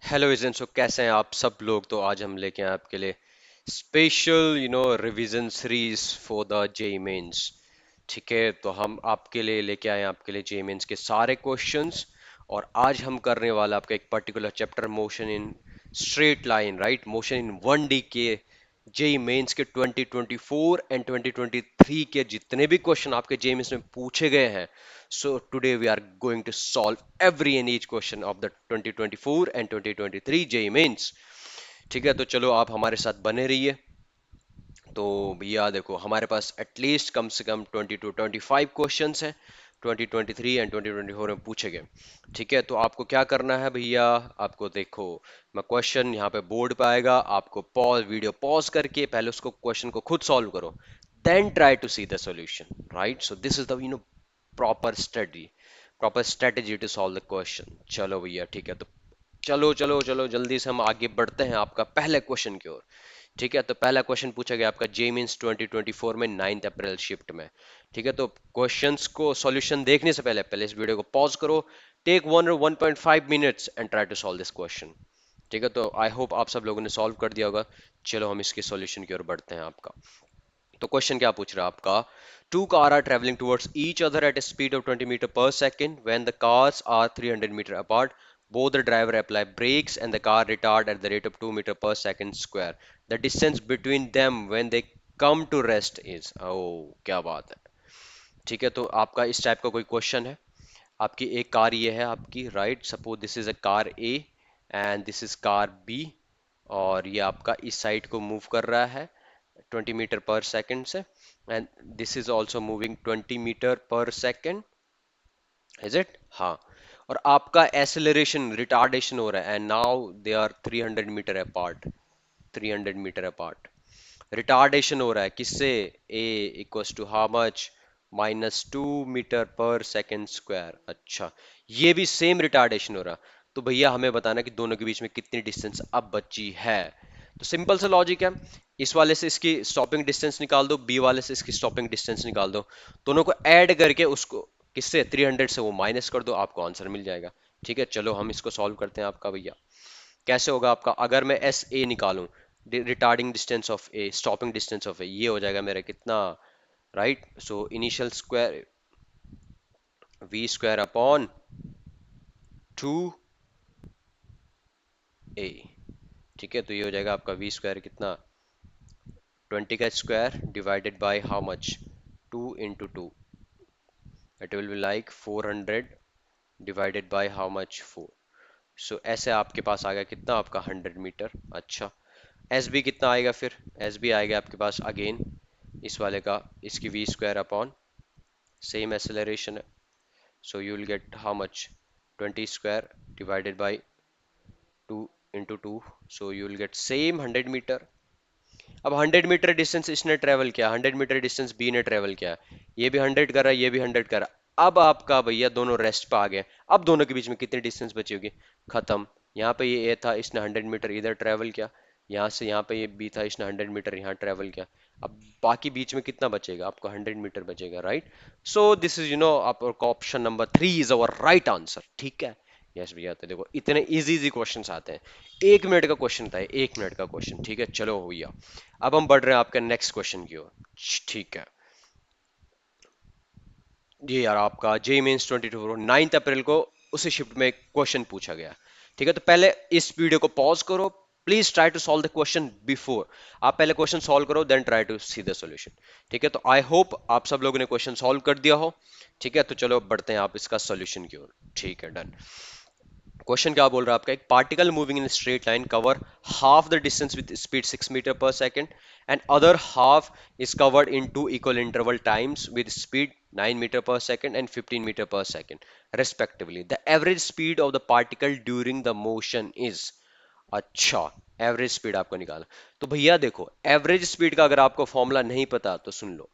Hello इजन सो कैसे हैं आप सब लोग। तो आज हम लेके आए आपके लिए special revision series for the JEE mains. ठीक है, तो हम आपके लिए लेके आए हैं आपके लिए जेई मेंस के सारे क्वेश्चंस। और आज हम करने वाला आपका एक particular chapter motion in straight line, right, motion in 1D के जेई मेंस के 2024 एंड 2023 के जितने भी क्वेश्चन आपके जेई मेंस में पूछे गए हैं। So today we are going to solve every and each question of the 2024 and 2023 JEE Mains। ठीक है, तो चलो आप हमारे साथ बने रहिए। तो भैया देखो, हमारे पास एटलीस्ट कम से कम 20 to 25 क्वेश्चंस हैं 2023 एंड 2024 में पूछे गए। ठीक है, तो आपको क्या करना है भैया, आपको देखो, मैं क्वेश्चन यहाँ पे बोर्ड पे आएगा, आपको वीडियो पॉज करके पहले उसको क्वेश्चन को खुद सॉल्व करो, then try to see the solution, right. So this is the proper study, proper strategy to solve the question. चलो भैया ठीक है, तो चलो चलो चलो जल्दी से हम आगे बढ़ते हैं आपका पहले क्वेश्चन की ओर। ठीक है, तो पहला क्वेश्चन पूछा गया आपका जे मीन्स 2024 में 9th अप्रैल शिफ्ट में। ठीक है, तो क्वेश्चंस को सॉल्यूशन देखने से पहले पहले इस वीडियो को पॉज करो, take 1 or 1.5 minutes and try to solve this question. ठीक है, तो आई होप आप सब लोगों ने सॉल्व कर दिया होगा। चलो हम इसके सॉल्यूशन की ओर बढ़ते हैं आपका। तो क्वेश्चन क्या पूछ रहा है आपका, two car are travelling towards each other at a speed of 20 metre per second when the cars are 300 meter apart, both the driver apply brakes and the car retard at the rate of 2 meter per second square, the distance between them when they come to rest is, oh क्या बात है। ठीक है, तो आपका इस type का कोई क्वेश्चन है, आपकी एक कार ये है आपकी, right, suppose this is a car A and this is car B, और ये आपका इस साइड को मूव कर रहा है 20 मीटर पर सेकंड से, and this is also moving 20 metre per second, is it, हाँ। और आपका एसेलरेशन रिटार्डेशन हो रहा है and now they are 300 metre apart, 300 metre apart. Retardation हो रहा है किससे, a equals to how much, -2 metre per second square. अच्छा, ये भी सेम रिटार्डेशन हो रहा, तो भैया हमें बताना कि दोनों के बीच में कितनी डिस्टेंस अब बची है। तो सिंपल सा लॉजिक है, इस वाले से इसकी स्टॉपिंग डिस्टेंस निकाल दो, बी वाले से इसकी स्टॉपिंग डिस्टेंस निकाल दो, दोनों को ऐड करके उसको किससे 300 से वो माइनस कर दो, आपको आंसर मिल जाएगा। ठीक है, चलो हम इसको सॉल्व करते हैं आपका भैया। कैसे होगा आपका, अगर मैं एस ए निकालूं, retarding distance of a, stopping distance of a, ये हो जाएगा मेरा कितना, right. So initial square v square upon 2 a. ठीक है, तो ये हो जाएगा आपका वी स्क्वायर कितना, 20 का square divided by how much, 2 into 2, it will be like 400 divided by how much, 4। सो ऐसे आपके पास आ गया कितना आपका 100 मीटर। अच्छा, एस बी कितना आएगा फिर, एस बी आएगा आपके पास अगेन इस वाले का, इसकी V square upon same acceleration है, so you will get how much, 20 square divided by 2 into 2, so you will get same 100 metre. अब 100 मीटर डिस्टेंस इसने ट्रेवल किया, 100 मीटर डिस्टेंस बी ने ट्रेवल किया, ये भी 100 कर रहा है, ये भी 100 कर रहा है। अब आपका भैया दोनों रेस्ट पे आ गए, अब दोनों के बीच में कितनी डिस्टेंस बची होगी, खत्म। यहाँ पे ये ए था, इसने 100 मीटर इधर ट्रेवल किया, यहाँ से यहाँ पे ये बी था, इसने 100 मीटर यहाँ ट्रेवल किया। अब बाकी बीच में कितना बचेगा, आपको 100 मीटर बचेगा, राइट। सो दिस इज आपका option number 3 is our right answer. ठीक है, यस भैया, तो देखो इतने इजी इजी क्वेश्चंस आते हैं, 1 मिनट का क्वेश्चन था, 1 मिनट का क्वेश्चन। ठीक है, चलो भैया अब हम बढ़ रहे हैं आपके नेक्स्ट क्वेश्चन की ओर। ठीक है, ये यार आपका जे मेंस 22 9th अप्रैल को उसी शिफ्ट में क्वेश्चन पूछा गया। ठीक है, तो पहले इस वीडियो को पॉज करो, please try to solve the question before, आप पहले क्वेश्चन सॉल्व करो then try to see the solution. ठीक है, तो आई होप आप सब लोगों ने क्वेश्चन सॉल्व कर दिया हो। ठीक है, तो चलो बढ़ते हैं आप इसका सॉल्यूशन की ओर। ठीक है, डन। क्वेश्चन क्या बोल रहा है आपका, एक particle moving in straight line cover half the distance with speed 6 metre per second and other half is covered in two equal interval times with speed 9 metre per second and 15 meter per second respectively, the average speed of the particle during the motion is। अच्छा, average speed आपको निकालना। तो भैया देखो, average speed का अगर आपको formula नहीं पता तो सुन लो।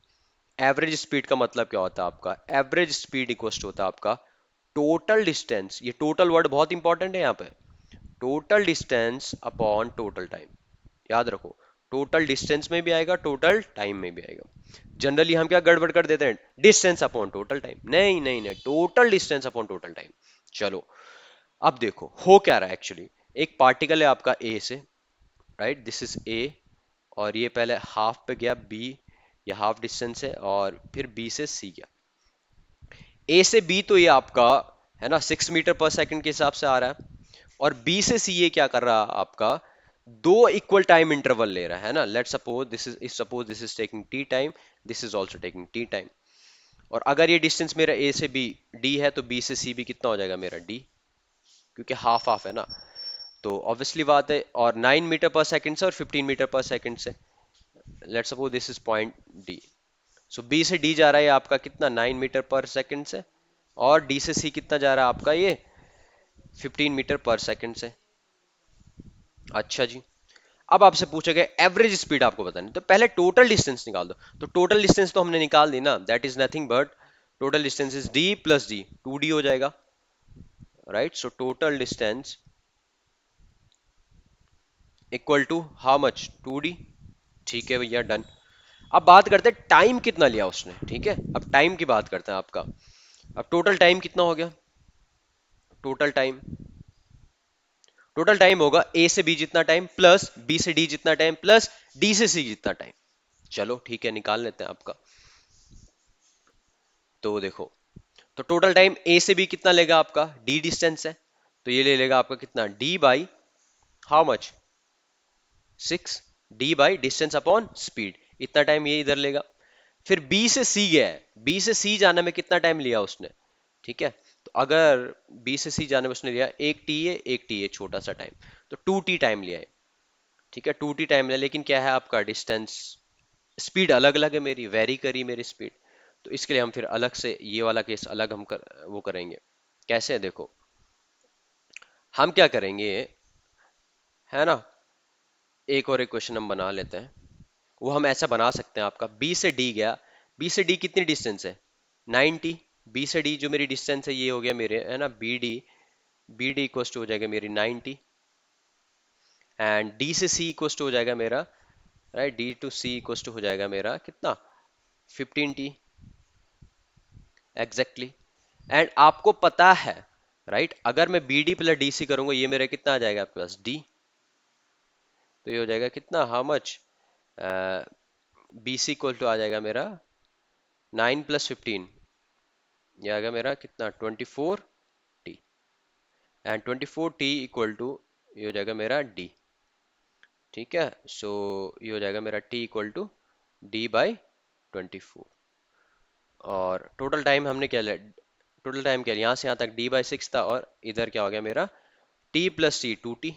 एवरेज स्पीड का मतलब क्या होता है आपका, एवरेज स्पीड इक्वल होता है आपका टोटल डिस्टेंस, ये टोटल वर्ड बहुत इंपॉर्टेंट है यहाँ पे, total distance upon total time. याद रखो, टोटल डिस्टेंस में भी आएगा, टोटल टाइम में भी आएगा। जनरली हम क्या गड़बड़ कर देते हैं, डिस्टेंस अपॉन टोटल टाइम, नहीं नहीं नहीं, total distance upon total time. चलो अब देखो हो क्या रहा है एक्चुअली, एक पार्टिकल है आपका ए से, राइट, दिस इज ए, और ये पहले हाफ पे गया बी, या हाफ डिस्टेंस है, और फिर बी से सी गया। ए से बी तो ये आपका है ना 6 मीटर पर सेकंड के हिसाब से आ रहा है, और बी से सी ये क्या कर रहा है आपका, दो इक्वल टाइम इंटरवल ले रहा है ना। Late suppose this is taking tea time, this is also taking tea time. और अगर ये डिस्टेंस मेरा ए से बी डी है, तो बी से सी भी कितना हो जाएगा मेरा डी, क्योंकि हाफ हाफ है ना। तो ऑब्वियसली बात है, और 9 मीटर पर सेकंड से और 15 मीटर पर सेकंड से, let suppose this is point D. So B से डी जा रहा है आपका कितना, 9 मीटर पर सेकंड से, और डी से सी कितना जा रहा है आपका ये 15 मीटर पर सेकंड से। अच्छा जी, अब आपसे पूछा गया एवरेज स्पीड आपको बतानी, तो पहले टोटल डिस्टेंस निकाल दो। तो टोटल डिस्टेंस तो हमने निकाल दी ना, that is nothing but total distance is D plus D, 2D हो जाएगा, right. So total distance equal to how much, 2D। ठीक है भैया, डन। अब बात करते हैं टाइम कितना लिया उसने, ठीक है, अब टाइम की बात करते हैं आपका। अब टोटल टाइम कितना हो गया, टोटल टाइम, टोटल टाइम होगा ए से बी जितना टाइम प्लस बी से डी जितना टाइम प्लस डी से सी जितना टाइम। चलो ठीक है, निकाल लेते हैं आपका। तो देखो, तो टोटल टाइम ए से बी कितना लेगा आपका, डी डिस्टेंस है, तो ये ले लेगा आपका कितना, D by how much, 6, D by distance upon speed, इतना टाइम ये इधर लेगा। फिर बी से सी गया है, बी से सी जाने में कितना टाइम लिया उसने, ठीक है। तो अगर बी से सी जाने में उसने लिया एक टी है छोटा सा टाइम, तो 2T टाइम लिया है, ठीक है, 2T टाइम लिया, लेकिन क्या है आपका डिस्टेंस, स्पीड अलग अलग है मेरी, वेरी करी मेरी स्पीड। तो इसके लिए हम फिर अलग से ये वाला केस अलग वो करेंगे। कैसे, देखो हम क्या करेंगे, है ना, एक और एक क्वेश्चन हम बना लेते हैं। वो हम ऐसा बना सकते हैं, आपका बी से डी गया, बी से डी कितनी डिस्टेंस है, 90। बी से डी जो मेरी डिस्टेंस है ये हो गया मेरे, है ना, बी डी इक्वल टू हो जाएगा मेरी 90, एंड डी से सी इक्वल टू हो जाएगा मेरा, right, D to C equal to हो जाएगा मेरा कितना, 15T एग्जैक्टली। एंड आपको पता है, राइट, अगर मैं B D plus D C करूंगा, ये मेरा कितना आ जाएगा आपके पास, डी। तो ये हो जाएगा कितना, how much, B C equal to आ जाएगा मेरा 9 + 15, ये आएगा मेरा कितना, 24T, and 24T equal to ये हो जाएगा मेरा डी, ठीक है। सो ये हो जाएगा मेरा T equal to D by 24। और टोटल टाइम हमने क्या लिया, टोटल टाइम क्या लिया, यहाँ से यहाँ तक D/6 था, और इधर क्या हो गया मेरा T + T 2T,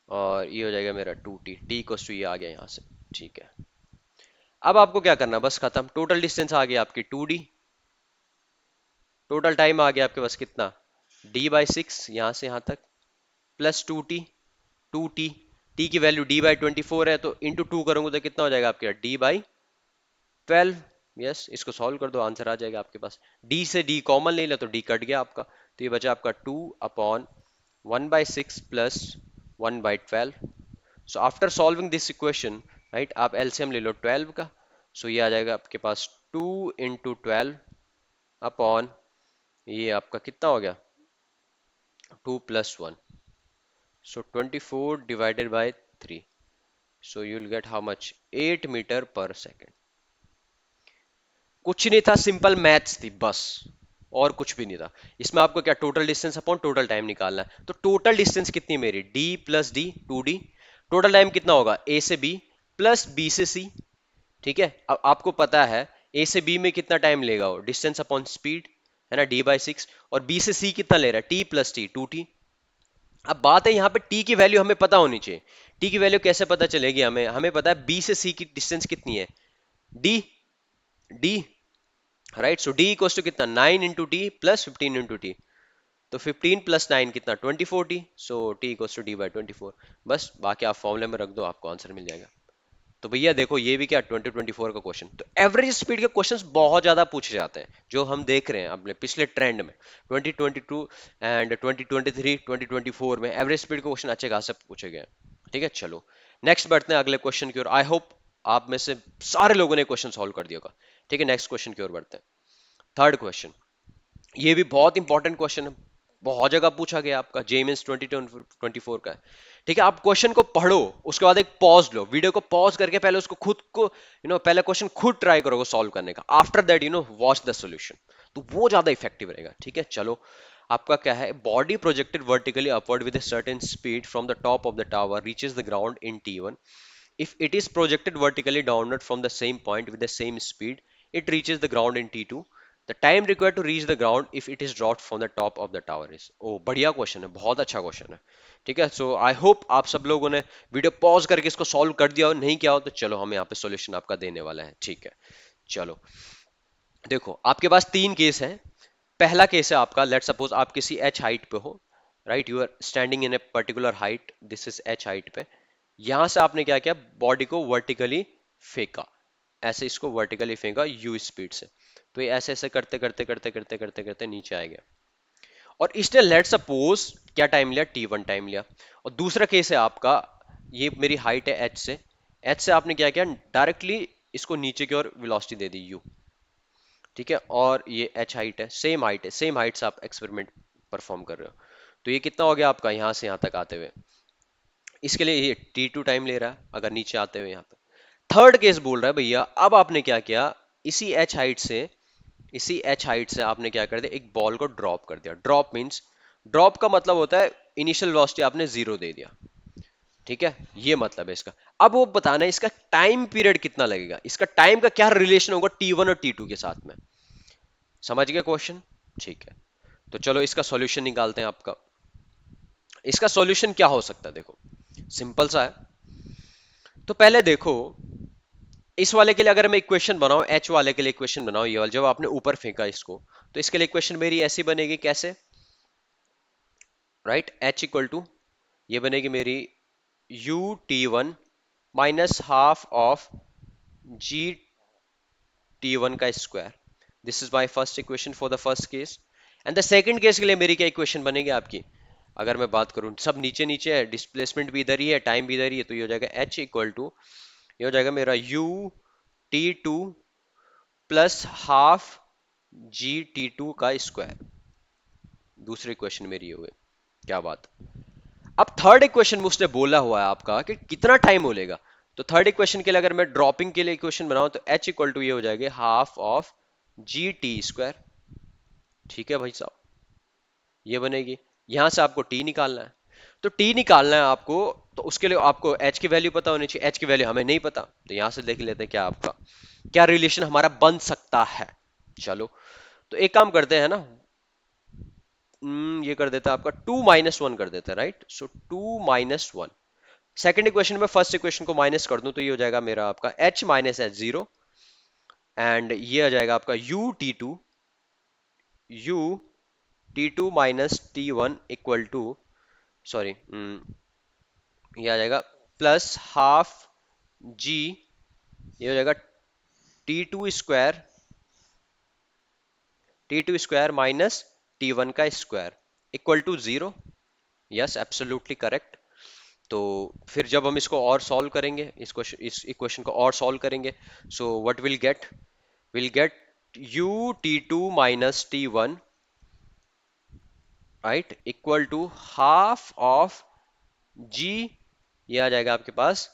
और ये हो जाएगा मेरा 2T, T इक्वल टू ये आ गया यहाँ से, ठीक है। अब आपको क्या करना, बस खत्म, टोटल डिस्टेंस आ गया आपकी 2D, टोटल टाइम आ गया आपके पास कितना, D/6 यहाँ से यहाँ तक प्लस 2T, टी की वैल्यू D/24 है, तो इंटू 2 करूंगा तो कितना हो जाएगा आपके D/12। यस, इसको सॉल्व कर दो, आंसर आ जाएगा आपके पास। D से D कॉमन ले लो तो D कट गया आपका, तो ये बचा आपका 2/1/6 plus 1/12। So after solving this equation, right, आप एलसीएम ले लो 12 का, सो ये आ जाएगा आपके पास 2 × 12 अपॉन, ये आपका कितना हो गया, 2 + 1, so 24 divided by 3, so you'll get how much, 8 metre per second. कुछ नहीं था, सिंपल मैथ्स थी बस, और कुछ भी नहीं था इसमें। आपको क्या, total distance upon total time निकालना है। तो टोटल डिस्टेंस कितनी है मेरी, d + d 2D, total time कितना होगा, a से b प्लस b से c, ठीक है। अब आपको पता है a से b में कितना टाइम लेगा वो, डिस्टेंस अपॉन स्पीड, है ना, D/6, और b से c कितना ले रहा है, t + t 2T। अब बात है यहाँ पे t की वैल्यू हमें पता होनी चाहिए। t की वैल्यू कैसे पता चलेगी, हमें हमें पता है b से c की डिस्टेंस कितनी है, d, d, right. So d equals to कितना, 9 × t प्लस 15 × t, तो 15 + 9 कितना, 24T, so t equals to D/24। बस बाकी आप फॉर्मूले में रख दो, आपको आंसर मिल जाएगा। तो भैया देखो, ये भी क्या 2024 का क्वेश्चन। तो एवरेज स्पीड के क्वेश्चंस बहुत ज्यादा पूछे जाते हैं, जो हम देख रहे हैं अपने पिछले ट्रेंड में, 2022 एंड 2023 2024 में एवरेज स्पीड के क्वेश्चन अच्छे खासे पूछे गए हैं। ठीक है, चलो नेक्स्ट बढ़ते हैं अगले क्वेश्चन की ओर। आई होप आप में से सारे लोगों ने क्वेश्चन सॉल्व कर दिया होगा। ठीक है, नेक्स्ट क्वेश्चन की ओर बढ़ते हैं। थर्ड क्वेश्चन, ये भी बहुत इंपॉर्टेंट क्वेश्चन है, बहुत जगह पूछा गया आपका, जेईमेंस 2024 का है। ठीक है, आप क्वेश्चन को पढ़ो, उसके बाद एक पॉज लो, वीडियो को पॉज करके पहले उसको खुद को पहले क्वेश्चन खुद ट्राई करो सॉल्व करने का, after that watch the solution, तो वो ज्यादा इफेक्टिव रहेगा। ठीक है, चलो आपका क्या है, body projected vertically upward with a certain speed from the top of the tower reaches the ground in T1. If it is projected vertically downward from the same point with the same speed, it reaches the ground in T2. The time required to reach the ground if it is dropped from the top of the tower is. ओ बढ़िया question है, बहुत अच्छा question है। ठीक है, सो I hope आप सब लोगों ने वीडियो पॉज करके इसको सॉल्व कर दिया हो, नहीं किया हो तो चलो हम यहाँ पे सॉल्यूशन आपका देने वाला है। ठीक है, चलो देखो आपके पास तीन केस हैं। पहला केस है आपका, लेट सपोज आप किसी एच हाइट पे हो, right, you are standing in a particular height, this is H height पे। यहां से आपने क्या किया, बॉडी को वर्टिकली फेंका, ऐसे इसको वर्टिकली फेंका यू स्पीड से, तो ये ऐसे ऐसे करते करते करते करते करते करते नीचे आ गया। और इसने लेट सपोज क्या टाइम लिया, T1 टाइम लिया। और दूसरा केस है आपका, ये मेरी हाइट है एच से, एच से आपने क्या किया, डायरेक्टली इसको नीचे की ओर वेलोसिटी दे दी यू। ठीक है, और ये एच हाइट है, सेम हाइट है, सेम हाइट से आप एक्सपेरिमेंट परफॉर्म कर रहे हो, तो ये कितना हो गया आपका यहां से यहां तक आते हुए, इसके लिए ये T2 टाइम ले रहा है अगर नीचे आते हुए यहाँ पे। थर्ड केस बोल रहा है भैया, अब आपने क्या किया, इसी एच हाइट से, इसी एच हाइट से आपने क्या कर दिया, एक बॉल को ड्रॉप कर दिया। ड्रॉप मींस, ड्रॉप का मतलब होता है इनिशियल वेलोसिटी आपने जीरो दे दिया। ठीक है, ये मतलब है इसका। अब वो बताना है इसका टाइम पीरियड कितना लगेगा, इसका टाइम का क्या रिलेशन होगा T1 और T2 के साथ में। समझ गए क्वेश्चन? ठीक है, तो चलो इसका सॉल्यूशन निकालते हैं आपका। इसका सॉल्यूशन क्या हो सकता है, देखो सिंपल सा है। तो पहले देखो, इस वाले के लिए अगर मैं इक्वेशन बनाऊं, एच वाले के लिए इक्वेशन बनाऊं, ये वाला जब आपने ऊपर फेंका इसको, तो इसके लिए इक्वेशन मेरी ऐसी बनेगी, कैसे, राइट, एच इक्वल टू, ये बनेगी मेरी U T1 minus half of G T1 का square. This is my first equation for the first case. And the second case के लिए मेरी क्या इक्वेशन बनेगी आपकी, अगर मैं बात करूं, सब नीचे नीचे है, डिस्प्लेसमेंट भी इधर ही है, टाइम भी इधर ही है, तो ये हो जाएगा एच इक्वल टू, ये हो जाएगा मेरा U T2 plus half G T2 का स्क्वायर। दूसरी इक्वेशन मेरी ये हुई, क्या बात। अब थर्ड इक्वेशन में उसने बोला हुआ है आपका कि कितना टाइम हो लेगा, तो थर्ड इक्वेशन के लिए अगर मैं ड्रॉपिंग के लिए इक्वेशन बनाऊं, तो एच इक्वल टू ये हो जाएगी half of G T square. ठीक है भाई साहब, ये बनेगी। यहां से आपको टी निकालना है, तो टी निकालना है आपको, तो उसके लिए आपको एच की वैल्यू पता होनी चाहिए, एच की वैल्यू हमें नहीं पता, तो यहां से देख लेते हैं क्या आपका क्या रिलेशन हमारा बन सकता है। चलो, तो एक काम करते हैं ना, ये कर देता है आपका 2 - 1 कर देता है, राइट, सो 2 - 1। सेकंड इक्वेशन में फर्स्ट इक्वेशन को माइनस कर दूं, तो ये हो जाएगा मेरा आपका h minus H zero, and ये आ जाएगा आपका U T2 minus T1 equal to, sorry, ये आ जाएगा प्लस हाफ जी, ये हो जाएगा T2 square, T2 square minus T1 का square equal to zero. Yes, absolutely correct. तो फिर जब हम इसको और सॉल्व करेंगे, इस इक्वेशन को और सॉल्व करेंगे, so what will get U T2 minus T1, right, equal to half of g, ये आ जाएगा आपके पास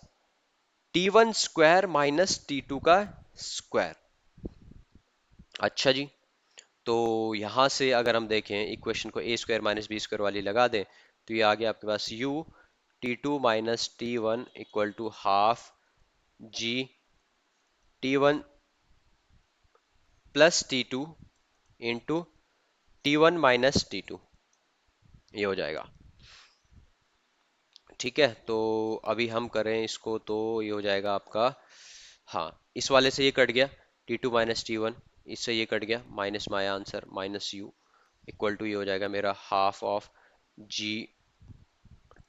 T1 स्क्वायर माइनस T2 का स्क्वायर। अच्छा जी, तो यहां से अगर हम देखें इक्वेशन को A square minus B square वाली लगा दें, तो ये आ गया आपके पास U T2 minus T1 equal to half G T1 plus T2 into T1 minus T2, ये हो जाएगा। ठीक है, तो अभी हम करें इसको, तो ये हो जाएगा आपका, हाँ, इस वाले से ये कट गया, T2 माइनस T1, इससे ये कट गया, minus my answer minus U equal to, ये हो जाएगा मेरा half of ji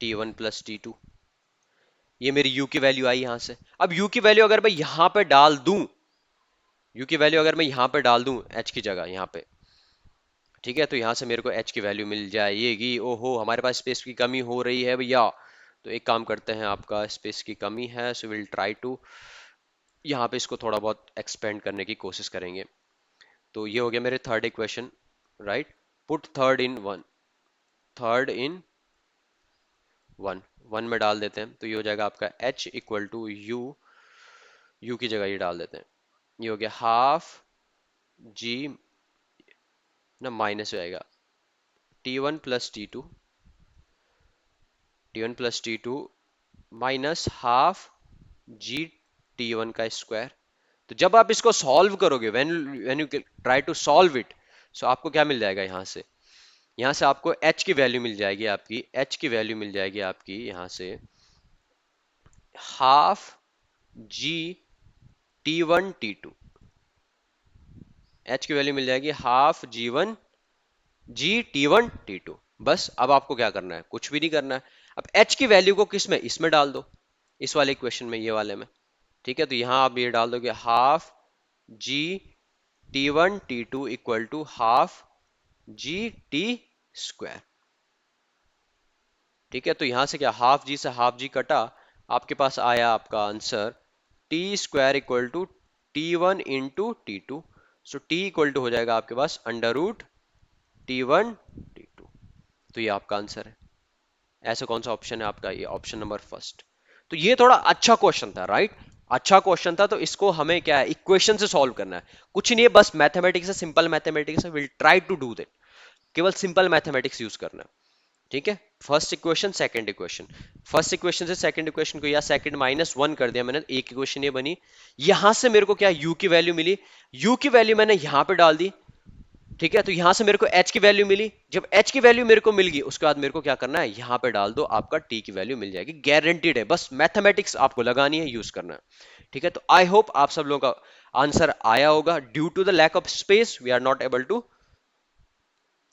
T1 plus T2। ये मेरी u की वैल्यू आई यहां से। अब u की वैल्यू अगर मैं यहां पे डाल दूं, u की वैल्यू अगर मैं यहां पे डाल दूं h की जगह यहां पे, ठीक है, तो यहां से मेरे को h की वैल्यू मिल जाएगी। ओहो, हमारे पास स्पेस की कमी हो रही है भैया, तो एक काम करते हैं, आपका स्पेस की कमी है, सो विल ट्राई टू यहाँ पे इसको थोड़ा बहुत एक्सपेंड करने की कोशिश करेंगे। तो ये हो गया मेरे third equation, right, put third in one, third in one, one में डाल देते हैं तो ये हो जाएगा आपका h equal to U, U की जगह ये डाल देते हैं, ये हो गया हाफ जी ना माइनस हो जाएगा T1 + T2, T1 + T2 minus half G T1 का स्क्वायर। तो जब आप इसको सॉल्व करोगे, when you try to solve it, so आपको क्या मिल जाएगा यहाँ से आपको h की वैल्यू मिल जाएगी, आपकी h की वैल्यू मिल जाएगी आपकी यहाँ से half G T1 T2, h की वैल्यू मिल जाएगी हाफ G T1 T2। बस अब आपको क्या करना है, कुछ भी नहीं करना है। अब h की वैल्यू को किस में, इसमें डाल दो, इस वाले इक्वेशन में, ये वाले में। ठीक है, तो यहां आप ये डाल दोगे half G T1 T2 equal to half GT²। ठीक है, तो यहां से क्या, हाफ जी से हाफ जी कटा, आपके पास आया आपका answer T² equal to T1 × T2। So T equal to हो जाएगा आपके पास √T1 T2। तो ये आपका आंसर है। ऐसा कौन सा ऑप्शन है आपका, ये ऑप्शन नंबर फर्स्ट। तो ये थोड़ा अच्छा क्वेश्चन था, राइट? अच्छा क्वेश्चन था, तो इसको हमें क्या है, इक्वेशन से सॉल्व करना है, कुछ नहीं है, बस मैथमेटिक्स है, सिंपल मैथमेटिक्स है, will try to do that. केवल सिंपल मैथमेटिक्स यूज करना है। ठीक है, first equation second equation, first equation से सेकंड इक्वेशन को या सेकंड -1 कर दिया मैंने, एक इक्वेशन ये बनी। यहां से मेरे को क्या, u की वैल्यू मिली, u की वैल्यू मैंने यहां पे डाल दी। ठीक है, तो यहां से मेरे को h की वैल्यू मिली, जब h की वैल्यू मेरे को मिल गई, उसके बाद मेरे को क्या करना है, यहां पे डाल दो, आपका t की वैल्यू मिल जाएगी, गारंटीड है। बस मैथमेटिक्स आपको लगानी है, यूज करना है। ठीक है, तो आई होप आप सब लोगों का आंसर आया होगा। Due to the lack of space we are not able to,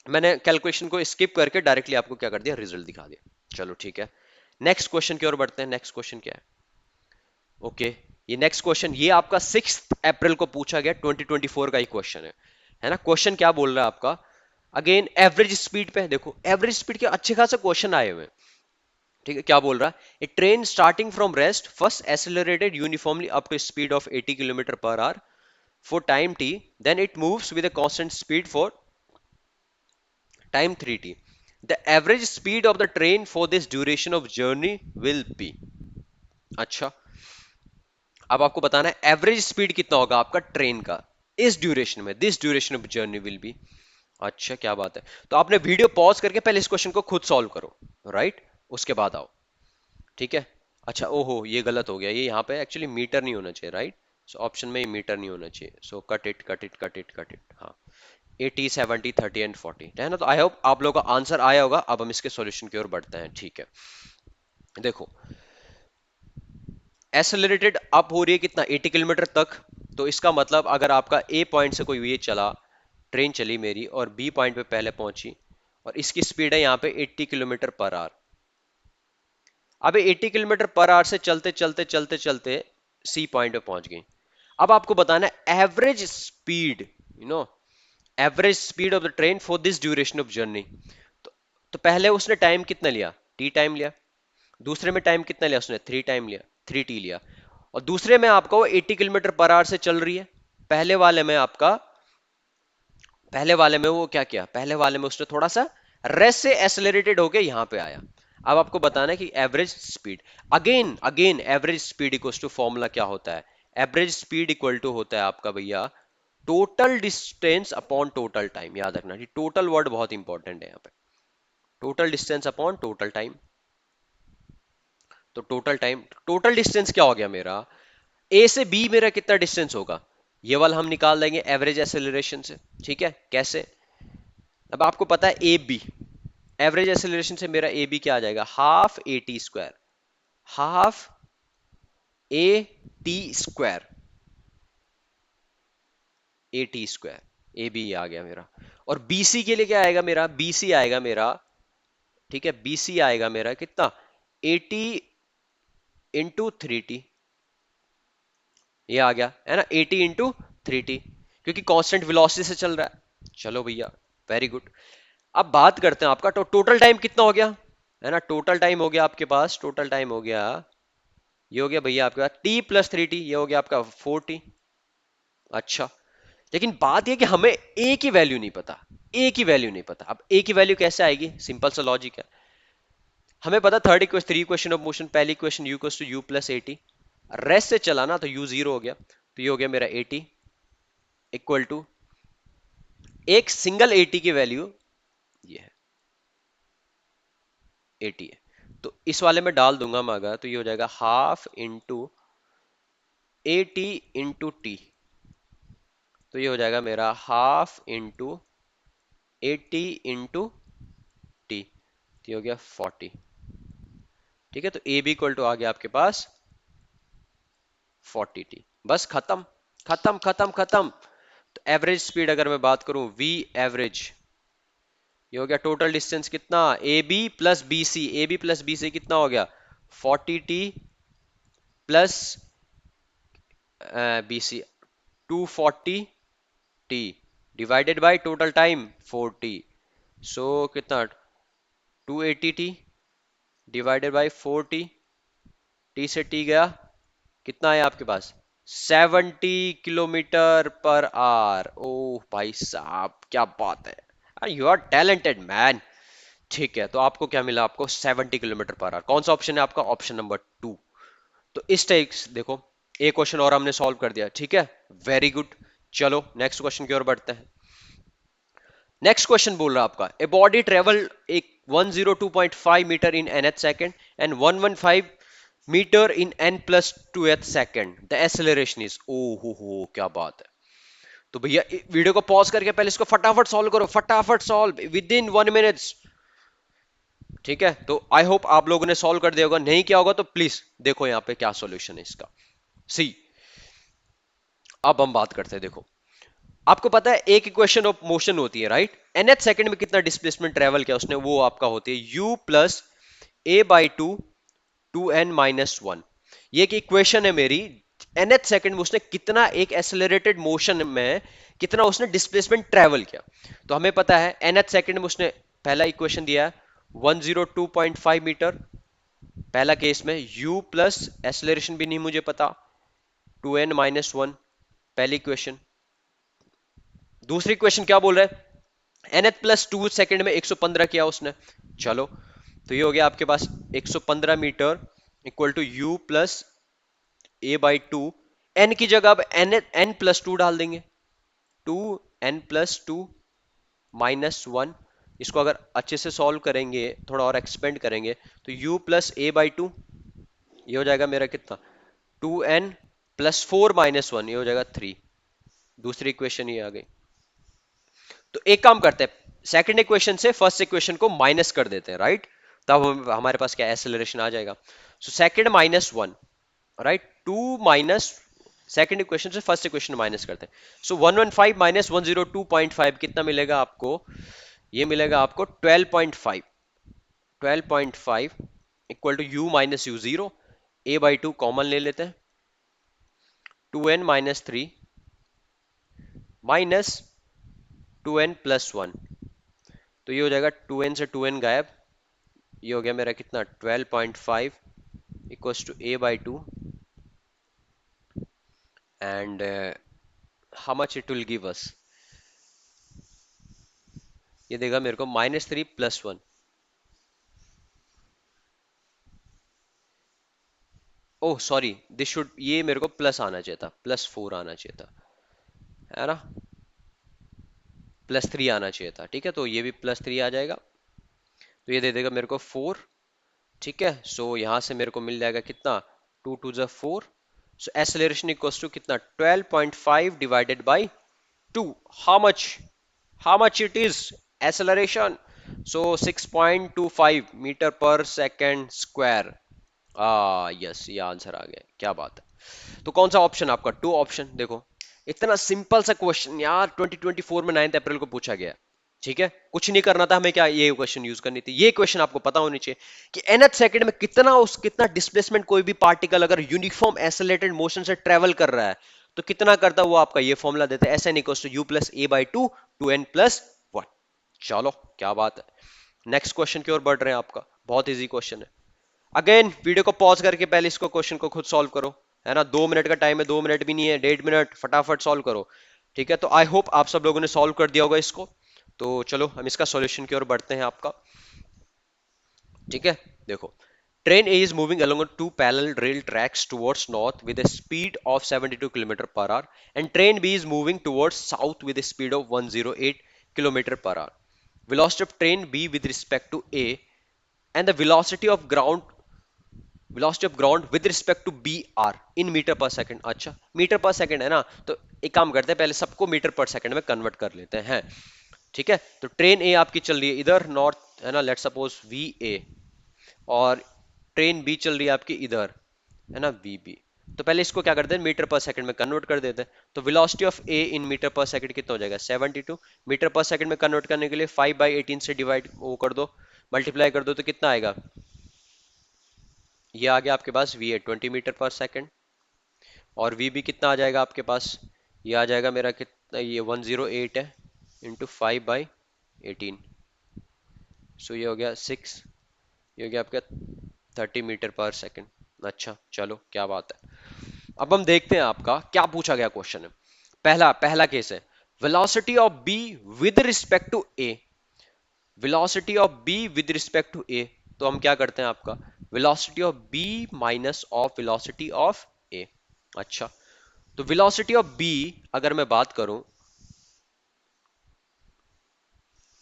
मैंने कैलकुलेशन को स्किप करके डायरेक्टली आपको क्या कर दिया, रिजल्ट दिखा दिया। चलो ठीक है, नेक्स्ट क्वेश्चन की ओर बढ़ते हैं। नेक्स्ट क्वेश्चन क्या है, ओके ये नेक्स्ट क्वेश्चन, ये आपका 6 अप्रैल को पूछा गया, 2024 का ही क्वेश्चन है ना। क्वेश्चन क्या बोल रहा है आपका, अगेन एवरेज स्पीड पे देखो, एवरेज स्पीड के अच्छे खासे क्वेश्चन आए हुए हैं। ठीक है, क्या बोल रहा है, a train starting from rest first accelerated uniformly up to speed of 80 km/h for time t, then it moves with a constant speed for time 3t. The average speed of the train for this duration of journey will be। अच्छा, अब आपको बताना है average speed कितना होगा आपका train का इस ड्यूरेशन में, this duration of journey will be. अच्छा, क्या बात है। तो आपने वीडियो पॉज करके पहले इस क्वेश्चन को खुद सॉल्व करो, राइट, उसके बाद आओ। ठीक है, अच्छा, ओहो ये गलत हो गया, ये यहाँ पे एक्चुअली मीटर नहीं होना चाहिए, राइट। सो ऑप्शन में ये मीटर नहीं होना चाहिए, so cut it cut it cut it cut it. हाँ, 80 70 30 एंड 40 है ना। तो आई होप आप लोगों का आंसर आया होगा। अब हम इसके सॉल्यूशन की ओर बढ़ते हैं। ठीक है, देखो एक्सेलरेटेड अप हो रही है कितना, 80 किलोमीटर तक। तो इसका मतलब अगर आपका ए पॉइंट से कोई ये चला, ट्रेन चली मेरी, और बी पॉइंट पे पहले पहुंची, और इसकी स्पीड है यहाँ पे 80 किलोमीटर पर आवर। अब 80 किलोमीटर पर आवर से चलते चलते चलते चलते सी पॉइंट पे पहुंच गई। अब आपको बताना है average speed, average speed of the train for this duration of journey. तो, तो पहले उसने टाइम कितना लिया, टी टाइम लिया। दूसरे में टाइम कितना लिया उसने, 3 टाइम लिया, 3t लिया। और दूसरे में आपका वो 80 किलोमीटर पर आवर से चल रही है। पहले वाले में आपका, पहले वाले में वो क्या किया, पहले वाले में उसने थोड़ा सा रेस से एक्सेलरेटेड होके यहां पे आया। अब आपको बताना है कि average speed, again again average speed equal to formula क्या होता है, एवरेज स्पीड इक्वल टू होता है आपका भैया total distance upon total time. याद रखना, टोटल वर्ड बहुत इंपॉर्टेंट है यहाँ पे, total distance upon total time. तो टोटल टाइम, टोटल डिस्टेंस क्या हो गया मेरा, ए से बी मेरा कितना डिस्टेंस होगा, ये वाला हम निकाल देंगे एवरेज एक्सेलरेशन से। ठीक है, कैसे, अब आपको पता है ए बी, एवरेज एक्सेलरेशन से मेरा ए बी क्या आ जाएगा, half A T square, half A T square, a T square, a B आ गया मेरा। और बीसी के लिए क्या आएगा मेरा, बीसी आएगा मेरा, ठीक है, बीसी आएगा मेरा कितना, 80 इंटू 3t, ये आ गया है ना, 80 इंटू 3t, क्योंकि कांस्टेंट वेलोसिटी से चल रहा है। चलो भैया, वेरी गुड। अब बात करते हैं आपका टोटल टाइम कितना हो गया, है ना। टोटल टाइम हो गया आपके पास, टोटल टाइम हो गया, ये हो गया भैया आपके पास t + 3t, ये हो गया आपका 4t। अच्छा, लेकिन बात ये कि हमें a की वैल्यू नहीं पता, ए की वैल्यू नहीं पता। अब ए की वैल्यू कैसे आएगी? सिंपल सा लॉजिक है, हमें पता third equation, three equation of motion, पहली equation u equals to you plus A t, rest से चला ना तो यू जीरो हो गया, तो ये हो गया मेरा ए टी इक्वल टू, एक सिंगल ए टी की वैल्यू ये है, ए टी है, तो इस वाले में डाल दूंगा मैं अगर, तो ये हो जाएगा half into A T into T, तो ये हो जाएगा मेरा half into A T into T, तो ये हो गया 40। ठीक है, तो ए बी इक्वल टू आ गया आपके पास 40 टी। बस खत्म खत्म खत्म खत्म। तो एवरेज स्पीड अगर मैं बात करूं, वी एवरेज, ये हो गया टोटल डिस्टेंस कितना, A B plus B C, A B plus B C कितना हो गया 40 T plus B C 240 T divided by total time 40, so कितना 280 टी डिवाइडेड बाय 40, टी से टी गया, कितना है आपके पास 70 किलोमीटर पर आवर। ओह भाई साहब क्या बात है, यू आर टैलेंटेड मैन। ठीक है, तो आपको क्या मिला, आपको 70 किलोमीटर पर आवर। कौन सा ऑप्शन है आपका, ऑप्शन नंबर टू। तो इस टाइप देखो, एक क्वेश्चन और हमने सॉल्व कर दिया। ठीक है, वेरी गुड। चलो नेक्स्ट क्वेश्चन की ओर बढ़ते हैं। नेक्स्ट क्वेश्चन बोल रहा है आपका, ए बॉडी ट्रेवल एक 102.5 metre in nth second and 115 metre in n plus 2th second, the acceleration is, ओ हो क्या बात है। तो भैया वीडियो को पॉज करके पहले इसको फटाफट सॉल्व करो, फटाफट सॉल्व विद इन 1 मिनट। ठीक है, तो आई होप आप लोगों ने सॉल्व कर दिया होगा, नहीं किया होगा तो प्लीज देखो यहाँ पे क्या सॉल्यूशन है इसका। सी, अब हम बात करते हैं, देखो आपको पता है एक इक्वेशन ऑफ मोशन होती है राइट, nth सेकंड में कितना डिस्प्लेसमेंट ट्रेवल किया उसने, वो आपका होती है u plus A by two, two N minus one. ये एक इक्वेशन है मेरी, nth सेकंड में उसने कितना एक एक्सेलरेटेड मोशन में कितना उसने डिस्प्लेसमेंट ट्रेवल किया। तो हमें पता है nth सेकंड में उसने पहला इक्वेशन दिया है 102.5 मीटर, पहला केस में u प्लस एक्सेलरेशन भी नहीं मुझे पता 2n माइनस वन, पहली इक्वेशन। दूसरी इक्वेशन क्या बोल रहा है, nth प्लस टू सेकेंड में 115 किया उसने। चलो, तो ये हो गया आपके पास 115 metre equal to u plus A by two, N की जगह अब एन प्लस टू डाल देंगे, 2n plus two minus one. इसको अगर अच्छे से सॉल्व करेंगे, थोड़ा और एक्सपेंड करेंगे, तो u plus A by to, ये हो जाएगा मेरा कितना 2n plus four minus one, ये हो जाएगा 3। दूसरी इक्वेशन ये आ गई। तो एक काम करते हैं, सेकंड इक्वेशन से फर्स्ट इक्वेशन को माइनस कर देते हैं राइट, तब हमारे पास क्या एक्सेलरेशन आ जाएगा। So second minus one right, two minus second equation से फर्स्ट इक्वेशन माइनस करते हैं। सो 115 माइनस 102.5 कितना मिलेगा आपको, ये मिलेगा आपको 12.5, 12.5 equal to U minus U zero, A by two common ले लेते हैं, 2n minus three minus 2n plus one, तो ये हो जाएगा 2n से 2n गायब, ये हो गया मेरा कितना 12.5 equals to A by two, and how much it will give us, ये देगा मेरे को -3 plus one. Oh sorry, this should, ये मेरे को प्लस आना चाहिए था, +4 आना चाहिए था, है ना, +3 आना चाहिए था। ठीक है, तो ये भी +3 आ जाएगा, तो ये दे देगा मेरे को 4। ठीक है, सो यहां से मेरे को मिल जाएगा कितना 2 टू ज़ 4, सो एक्सेलरेशन इक्वल्स टू कितना 12.5 divided by 2, how much it is acceleration, so 6.25 metre per second square. Yes, ये आंसर आ गया, क्या बात है। तो कौन सा ऑप्शन आपका, टू ऑप्शन। देखो इतना सिंपल सा क्वेश्चन यार 2024 में 9 अप्रैल को पूछा गया। ठीक है, कुछ नहीं करना था हमें, क्या ये क्वेश्चन यूज करनी थी, ये क्वेश्चन आपको पता होनी चाहिए कि nth सेकंड में कितना डिस्प्लेसमेंट कोई भी पार्टिकल अगर यूनिफॉर्म एक्सेलरेटेड मोशन से ट्रेवल कर रहा है तो कितना करता है, वो आपका ये फॉर्मूला देता है, SN equals to you plus A by two, two N plus one. चलो क्या बात है, नेक्स्ट क्वेश्चन की ओर बढ़ रहे हैं, आपका बहुत इजी क्वेश्चन है। अगेन वीडियो को पॉज करके पहले इसको क्वेश्चन को खुद सॉल्व करो, है ना, 2 मिनट का टाइम है, 2 मिनट भी नहीं है, 1.5 मिनट, फटाफट सॉल्व करो। ठीक है, तो आई होप आप सब लोगों ने सॉल्व कर दिया होगा इसको। तो चलो हम इसका सॉल्यूशन की ओर बढ़ते हैं आपका। ठीक है, देखो, train A is moving along two parallel rail tracks towards north with a speed of 72 kilometre per hour and train B is moving towards south with a speed of 108 kilometre per hour. Velocity of train B with respect to A and the velocity of ground with respect to B R in metre per second. अच्छा, metre per second है ना, तो एक काम करते हैं, पहले सबको मीटर पर सेकंड में कन्वर्ट कर लेते हैं. ठीक है, तो ट्रेन ए आपकी चल रही है इधर नॉर्थ है ना, लेट सपोज वी ए, और ट्रेन बी चल रही है आपकी इधर है ना, वी बी. तो पहले इसको क्या करते हैं, मीटर पर सेकंड में कन्वर्ट कर देते हैं. तो velocity of A in metre per second कितना हो जाएगा, 72. मीटर पर सेकंड में कन्वर्ट करने के लिए 5/18 से डिवाइड वो कर दो, मल्टीप्लाई कर दो, तो कितना आएगा, ये आ गया आपके पास V A 20 metre per second, और वी बी कितना आ जाएगा आपके पास, ये आ जाएगा मेरा कितना, ये 108 है इंटू 5/18, सो ये हो गया 6, ये हो गया आपका 30 मीटर पर सेकंड. अच्छा चलो, क्या बात है. अब हम देखते हैं आपका क्या पूछा गया क्वेश्चन है. पहला पहला केस है, velocity of B with respect to A. Velocity of B with respect to A, तो हम क्या करते हैं आपका, velocity of B minus of velocity of A. अच्छा, तो वेलोसिटी ऑफ बी अगर मैं बात करूं,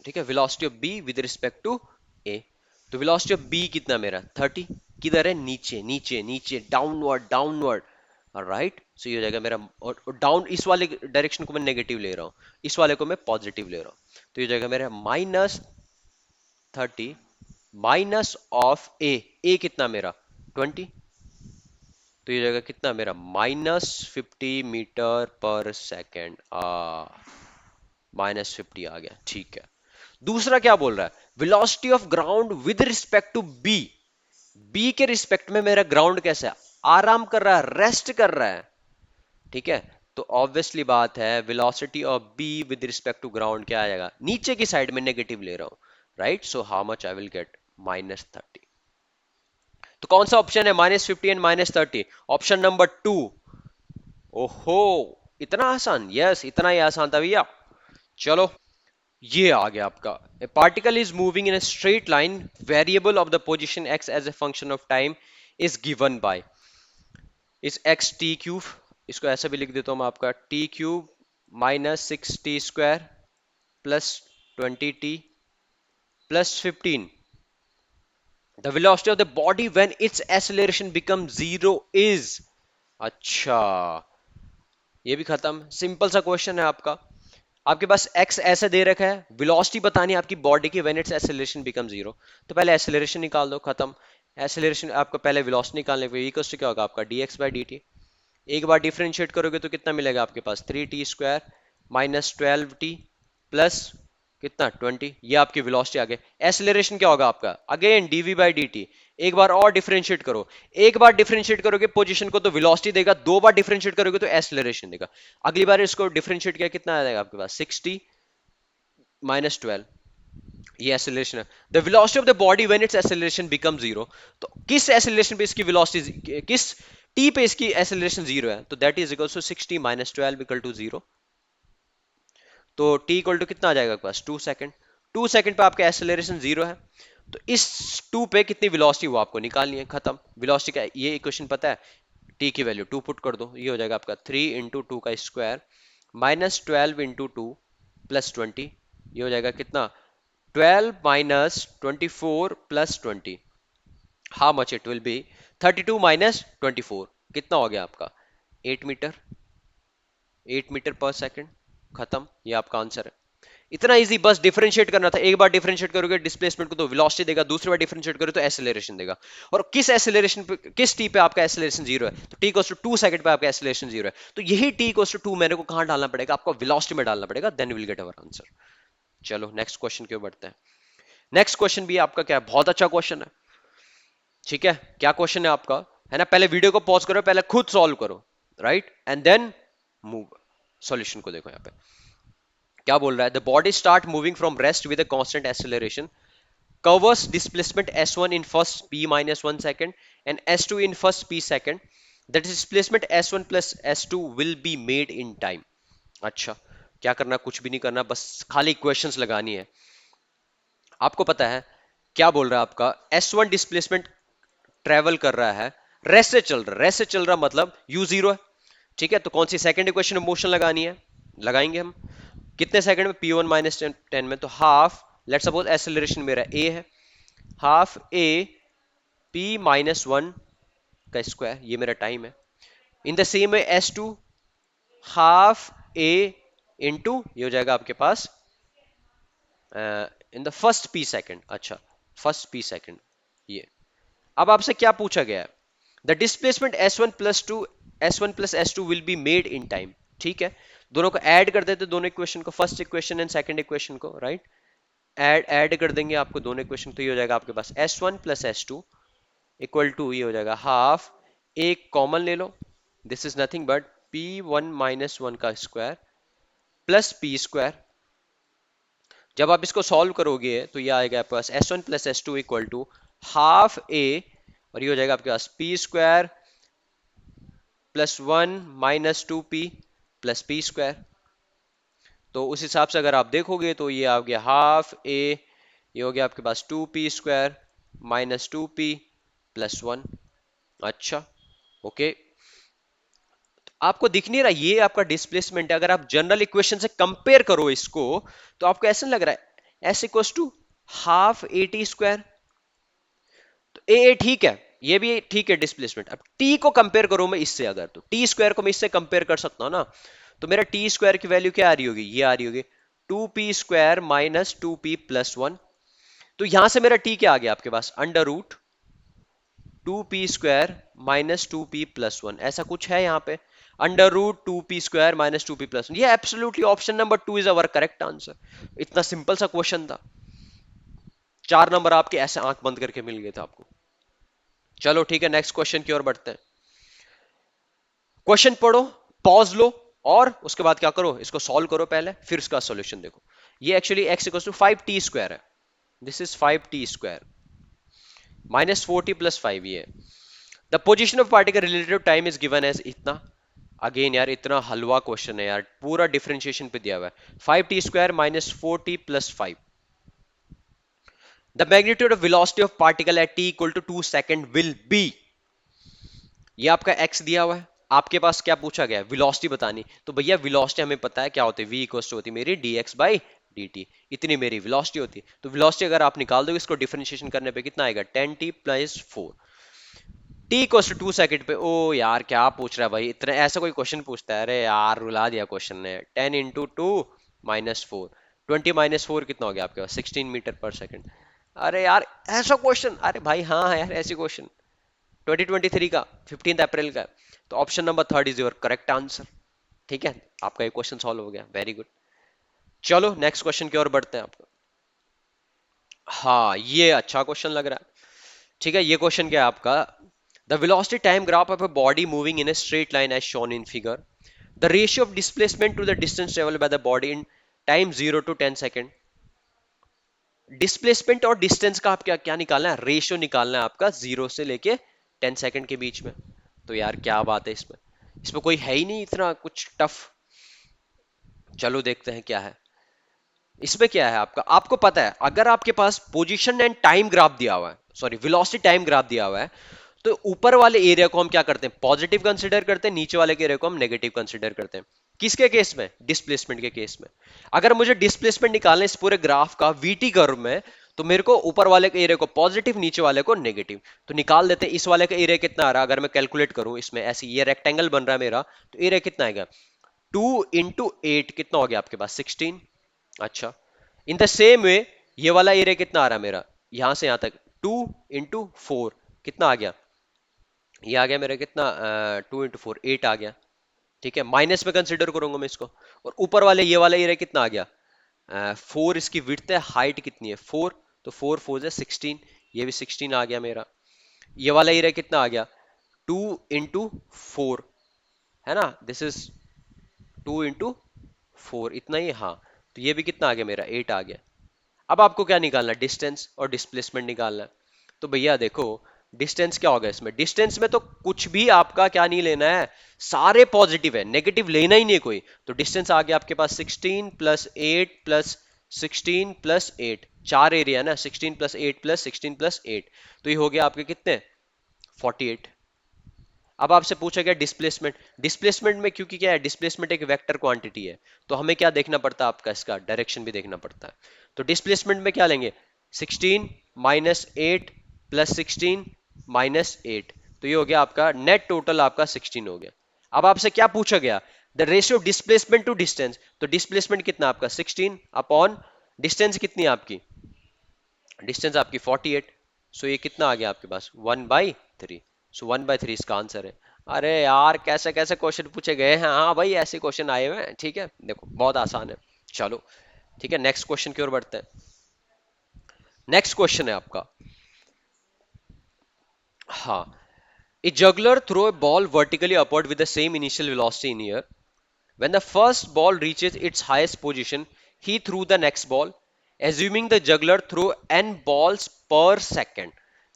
ठीक है, velocity of B with respect to A, तो वेलोसिटी ऑफ बी कितना मेरा 30, किधर है, नीचे नीचे नीचे, डाउनवर्ड डाउनवर्ड, राइट. सो ये हो जाएगा मेरा, और डाउन इस वाले डायरेक्शन को मैं नेगेटिव ले रहा हूँ, इस वाले को मैं पॉजिटिव ले रहा हूँ, तो ये हो जाएगा मेरा -30 माइनस ऑफ ए कितना मेरा 20, तो ये हो जाएगा कितना मेरा -50 मीटर पर सेकेंड. -50 आ गया, ठीक है. दूसरा क्या बोल रहा है, velocity of ground with respect to B. B के रिस्पेक्ट में मेरा ग्राउंड कैसा है, आराम कर रहा है, रेस्ट कर रहा है. ठीक है, तो ऑब्वियसली बात है velocity of B with respect to ground क्या आ जाएगा, नीचे की साइड में नेगेटिव ले रहा हूं, right. So how much I will get, -30. तो कौन सा ऑप्शन है, -50 एंड -30, ऑप्शन नंबर 2. ओहो, इतना आसान, यस इतना ही आसान था भैया. चलो, ये आ गया आपका, a particle is moving in a straight line, variable of the position x as a function of time is given by, is x t cube, इसको ऐसा भी लिख देता हूं मैं आपका, t cube -6t² plus 20t plus 15. The velocity of the body when it's acceleration become zero is. अच्छा, ये भी खत्म, सिंपल सा क्वेश्चन है आपका. आपके पास x ऐसे दे रखा है, वेलोसिटी बतानी है आपकी बॉडी की when it's acceleration become zero, तो पहले एक्सेलरेशन निकाल दो, खत्म. एक्सेलरेशन आपको पहले वेलोसिटी निकालने के लिए इक्वल टू क्या होगा आपका dx/dt. एक बार डिफरेंशिएट करोगे तो कितना मिलेगा आपके पास, 3t² माइनस 12t प्लस कितना 20, ये आपकी वेलोसिटी आ गई. एक्सेलरेशन क्या होगा आपका, अगेन dv/dt. एक बार और डिफरेंशिएट करो, एक बार डिफरेंशिएट करोगे पोजीशन को तो वेलोसिटी देगा, दो बार डिफरेंशिएट करोगे तो एक्सेलरेशन देगा. अगली बार इसको डिफरेंशिएट किया कितना आ जाएगा आपके पास, 60 माइनस 12, ये एक्सेलरेशन है. The velocity of the body when it's acceleration become zero, तो किस एक्सेलरेशन पे इसकी वेलोसिटी, किस टी पे इसकी एक्सेलरेशन जीरो है, तो that is equal to 60 minus 12 equal to zero. तो t इक्वल टू कितना आ जाएगा आपके पास, 2 सेकंड. 2 सेकंड पे आपका एक्सेलरेशन जीरो है, तो इस 2 पे कितनी वेलोसिटी वो आपको निकालनी है, खत्म. वेलोसिटी का ये इक्वेशन पता है, t की वैल्यू 2 पुट कर दो, ये हो जाएगा आपका 3 इंटू टू का square minus 12 into two plus 20, ये हो जाएगा कितना, 12 minus 24 plus 20, how much it will be, 32 minus 24, कितना हो गया आपका, 8 मीटर, 8 मीटर पर सेकंड. खत्म, ये आपका आंसर है. इतना इजी, बस डिफरेंशिएट करना था. एक बार डिफरेंशिएट करोगे डिस्प्लेसमेंट को तो वेलोसिटी देगा, दूसरी बार डिफरेंशिएट करोगे तो एक्सेलरेशन देगा. और किस एक्सेलरेशन पे, किस टी पे आपका एक्सेलरेशन जीरो है, तो टी इक्वल्स टू 2 सेकंड पे आपका एक्सेलरेशन जीरो है, तो यही टी इक्वल्स टू 2 मैंने को कहां डालना पड़ेगा, आपको वेलोसिटी में डालना पड़ेगा, then will get our answer. चलो नेक्स्ट क्वेश्चन की ओर बढ़ते हैं. नेक्स्ट क्वेश्चन भी आपका क्या है, बहुत अच्छा क्वेश्चन है. ठीक है, क्या क्वेश्चन है आपका, है ना, पहले वीडियो को पॉज करो, पहले खुद सॉल्व करो, right, and then move. Solution को देखो यहाँ पे क्या बोल रहा है, the body start moving from rest with a constant acceleration, covers displacement s1 in first p minus 1 second and s2 in first p second, that displacement s1 plus s2 will be made in time. अच्छा, क्या करना, कुछ भी नहीं करना, बस खाली equations लगानी है। आपको पता है क्या बोल रहा है आपका, S1 डिस्प्लेसमेंट ट्रेवल कर रहा है, रेस्ट से चल रहा है, रेस्ट से चल रहा मतलब u जीरो है। ठीक है, तो कौन सी सेकंड इक्वेशन में मोशन लगानी है, लगाएंगे हम। कितने सेकंड में, p1 माइनस टेन में, तो हाफ, लेट सपोज एसेलरेशन मेरा a है, half a p minus one का स्क्वायर, ये मेरा टाइम है। In the same way S2, half a into, ये हो जाएगा आपके पास in the first p second. अच्छा, फर्स्ट पी सेकंड ये। अब आपसे क्या पूछा गया है, the displacement S1 plus S2 will be made in time. ठीक है, दोनों को ऐड कर देते, दोनों इक्वेशन को, first equation and second equation को, राइट। ऐड ऐड कर देंगे आपको दोनों इक्वेशन, तो ये हो जाएगा आपके पास S1 plus S2 equal to, ये हो जाएगा हाफ, एक कॉमन ले लो, this is nothing but P1 minus one का स्क्वायर प्लस पी स्क्वायर। जब आप इसको सॉल्व करोगे तो ये आएगा आपके पास S1 plus S2 equal to half a, और ये हो जाएगा आपके पास p square plus one minus two p plus p square. तो उस हिसाब से अगर आप देखोगे तो ये आ गया हाफ ए, ये हो गया आपके पास two p square minus two p plus one. अच्छा, ओके, आपको दिख नहीं रहा, ये आपका डिस्प्लेसमेंट है। अगर आप जनरल इक्वेशन से कंपेयर करो इसको, तो आपको ऐसा लग रहा है S equal to half A T square. तो ए ठीक है, ये भी ठीक है डिस्प्लेसमेंट। अब टी को कंपेयर करो मैं इससे, अगर तो टी स्क्वायर को मैं इससे कंपेयर कर सकता हूं ना, तो मेरा टी स्क्वायर की वैल्यू क्या आ रही होगी, ये आ रही होगी two p square minus two p plus one. तो यहां से मेरा टी क्या आ गया आपके पास, under root two p square minus two p plus one, ऐसा कुछ है यहाँ पे, under root two p square minus two p plus one. ये absolutely option number two is our correct answer. इतना सिंपल सा क्वेश्चन था, 4 नंबर आपके ऐसे आंख बंद करके मिल गए थे आपको। चलो ठीक है, नेक्स्ट क्वेश्चन की ओर बढ़ते हैं। क्वेश्चन पढ़ो, पॉज लो, और उसके बाद क्या करो, इसको सॉल्व करो पहले, फिर उसका सॉल्यूशन देखो। ये actually x equal to five T square है, this is five T square minus four T plus five, ये the position of particle relative time is given as इतना। अगेन यार इतना हलवा क्वेश्चन है यार, पूरा डिफरेंशिएशन पे दिया हुआ है, five T square minus four T plus five. The magnitude of velocity of particle at T equal to two second will be. ये आपका x दिया हुआ है, आपके पास क्या पूछा गया है, वेलोसिटी बतानी। तो भैया वेलोसिटी हमें पता है क्या होती है, v इक्वल टू होती है मेरी dx बाई dt, इतनी मेरी वेलोसिटी होती है। तो वेलोसिटी अगर आप निकाल दोगे इसको डिफरेंशिएशन करने पे कितना आएगा, ten T plus four, T equal to two second पे। ओ यार क्या पूछ रहा है भाई, इतना ऐसा कोई क्वेश्चन पूछता है, अरे यार रुला दिया क्वेश्चन ने। Ten into two minus four, twenty minus four कितना हो गया आपके पास, 16 मीटर पर सेकेंड। अरे यार ऐसा क्वेश्चन, अरे भाई हाँ यार ऐसी क्वेश्चन 2023 का 15 अप्रैल का। तो option number third is your correct answer. ठीक है, आपका एक क्वेश्चन सॉल्व हो गया, वेरी गुड। चलो नेक्स्ट क्वेश्चन की ओर बढ़ते हैं आपको। हाँ ये अच्छा क्वेश्चन लग रहा है। ठीक है, ये क्वेश्चन क्या है आपका, the velocity time graph of a body moving in a straight line as shown in figure, the ratio of displacement to the distance traveled by the body in time 0 to 10 second. Displacement और distance का आप क्या क्या निकालना है, ratio निकालना है आपका 0 से लेके 10 सेकेंड के बीच में। तो यार क्या बात है इसमें, इसमें कोई है ही नहीं इतना कुछ टफ। चलो देखते हैं क्या है इसमें। क्या है आपका, आपको पता है अगर आपके पास पोजीशन एंड टाइम ग्राफ दिया हुआ है, सॉरी वेलोसिटी टाइम ग्राफ दिया हुआ है, तो ऊपर वाले एरिया को हम क्या करते हैं, पॉजिटिव कंसीडर करते हैं, नीचे वाले के एरिया को हम नेगेटिव कंसीडर करते हैं। किसके केस में, डिस्प्लेसमेंट के केस में। अगर मुझे डिस्प्लेसमेंट निकालना है इस पूरे ग्राफ का वीटी कर्व में, तो मेरे को ऊपर वाले के एरिया को पॉजिटिव, नीचे वाले को नेगेटिव। तो निकाल देते हैं, इस वाले का एरिया कितना आ रहा है, अगर मैं कैलकुलेट करूं इसमें ऐसे, ये रेक्टेंगल बन रहा है मेरा, तो एरिया कितना आएगा, टू इंटू एट कितना हो गया आपके पास, 16। अच्छा, इन द सेम वे ये वाला एरिया कितना आ रहा है मेरा, यहां से यहां तक, टू इंटू फोर कितना आ गया, ये आ गया मेरा कितना, टू इंटू फोर एट आ गया। ठीक है, माइनस में कंसिडर करूंगा मैं इसको। और ऊपर वाले ये वाला एरिया कितना आ गया, फोर इसकी विड्थ है, हाइट कितनी है फोर, तो फोर फोर है 16, ये भी 16 आ गया मेरा। ये वाला एरिया कितना आ गया, टू इंटू फोर, है ना, this is two into four, इतना ही, हाँ। तो ये भी कितना आ गया मेरा, एट आ गया। अब आपको क्या निकालना है, डिस्टेंस और डिस्प्लेसमेंट निकालना है। तो भैया देखो, डिस्टेंस क्या होगा इसमें? डिस्टेंस में तो कुछ भी आपका क्या नहीं लेना है, सारे पॉजिटिव है, नेगेटिव लेना ही नहीं कोई। तो डिस्टेंस आ गया आपके पास 16 प्लस 8 प्लस 16 प्लस 8, चार एरिया ना, 16 प्लस 8 प्लस 16 प्लस 8, तो ये हो गया आपके कितने, 48। अब आपसे पूछा गया डिस्प्लेसमेंट। डिस्प्लेसमेंट में क्योंकि क्या है, डिस्प्लेसमेंट एक वेक्टर क्वांटिटी है, तो हमें क्या देखना पड़ता है, आपका इसका डायरेक्शन भी देखना पड़ता है। तो डिस्प्लेसमेंट में क्या लेंगे, 16 माइनस 8 प्लस 16 माइनस 8, तो ये हो गया आपका नेट टोटल, आपका 16 हो गया। अब आपसे क्या पूछा गया, the ratio displacement to distance, तो डिस्प्लेसमेंट कितना आपका 16 अपॉन डिस्टेंस कितनी है आपकी, डिस्टेंस आपकी 48, सो ये कितना आ गया आपके पास 1/3, सो 1/3 इसका आंसर है। अरे यार कैसे कैसे क्वेश्चन पूछे गए हैं, हाँ भाई ऐसे क्वेश्चन आए हुए हैं, ठीक है देखो बहुत आसान है। चलो ठीक है, नेक्स्ट क्वेश्चन की ओर बढ़ते हैं। नेक्स्ट क्वेश्चन है आपका, हाँ, ए juggler throw a ball vertically upward with the same initial velocity in air. When the first ball reaches its highest position, he threw the next ball. Assuming the juggler threw n balls per second,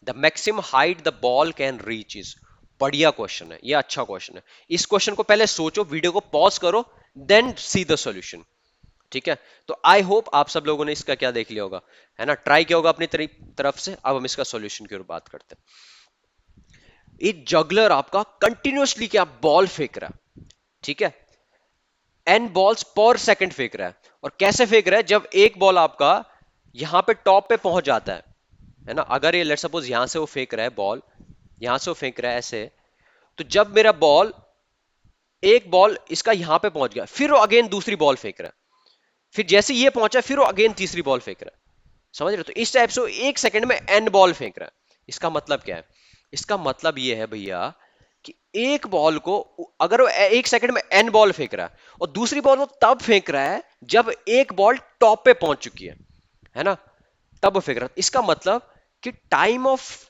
the maximum height the ball can reach is. बढ़िया question है ये, अच्छा question है। इस question को पहले सोचो, video को पॉज करो, देन सी द सॉल्यूशन। ठीक है, तो आई होप आप सब लोगों ने इसका क्या देख लिया होगा, है ना, ट्राई किया होगा अपनी तरफ से। अब हम इसका सॉल्यूशन की ओर बात करते हैं। ये जगलर आपका कंटिन्यूअसली क्या बॉल फेंक रहा है, ठीक है, एन बॉल्स पर सेकंड फेंक रहा है। और कैसे फेंक रहा है, जब एक बॉल आपका यहां पे टॉप पे पहुंच जाता है ना, अगर ये लेट्स सपोज यहां से वो फेंक रहा है बॉल, यहां से वो फेंक रहा है ऐसे, तो जब मेरा बॉल, एक बॉल इसका यहां पे पहुंच गया, फिर वो अगेन दूसरी बॉल फेंक रहा है, फिर जैसे ये पहुंचा फिर वो अगेन तीसरी बॉल फेंक रहा है, समझ रहे हो? तो इस टाइप से वो एक सेकंड में एन बॉल फेंक रहा है। इसका मतलब क्या है, इसका मतलब ये है भैया कि एक बॉल को, अगर वो एक सेकंड में एन बॉल फेंक रहा है, और दूसरी बॉल वो तब फेंक रहा है जब एक बॉल टॉप पे पहुंच चुकी है ना, तब वो फेंक रहा है। इसका मतलब कि टाइम ऑफ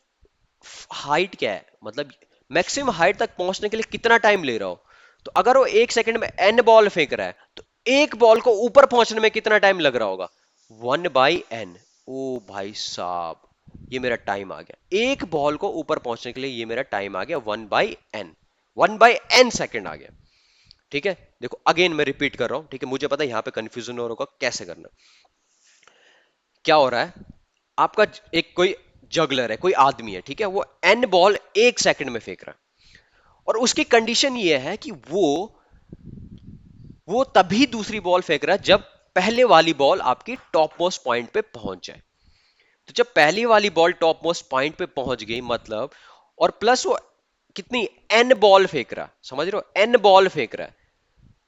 हाइट क्या है, मतलब मैक्सिमम हाइट तक पहुंचने के लिए कितना टाइम ले रहा हो। तो अगर वो एक सेकंड में एन बॉल फेंक रहा है, तो एक बॉल को ऊपर पहुंचने में कितना टाइम लग रहा होगा, 1/n। ओ भाई साहब, ये मेरा टाइम आ गया, एक बॉल को ऊपर पहुंचने के लिए ये मेरा टाइम आ गया 1/n, 1/n सेकंड आ गया। ठीक है, देखो अगेन मैं रिपीट कर रहा हूं, ठीक है, मुझे पता है यहां पे कंफ्यूजन हो रहा होगा कैसे करना। क्या हो रहा है, आपका एक कोई जगलर है, कोई आदमी है, ठीक है, वो एन बॉल एक सेकंड में फेंक रहा है, और उसकी कंडीशन ये है कि वो तभी दूसरी बॉल फेंक रहा है जब पहले वाली बॉल आपकी टॉप मोस्ट पॉइंट पे पहुंच जाए। तो जब पहली वाली बॉल टॉप मोस्ट पॉइंट पे पहुंच गई मतलब, और प्लस वो कितनी, एन बॉल फेंक रहा, समझ रहे हो, एन बॉल फेंक रहा है,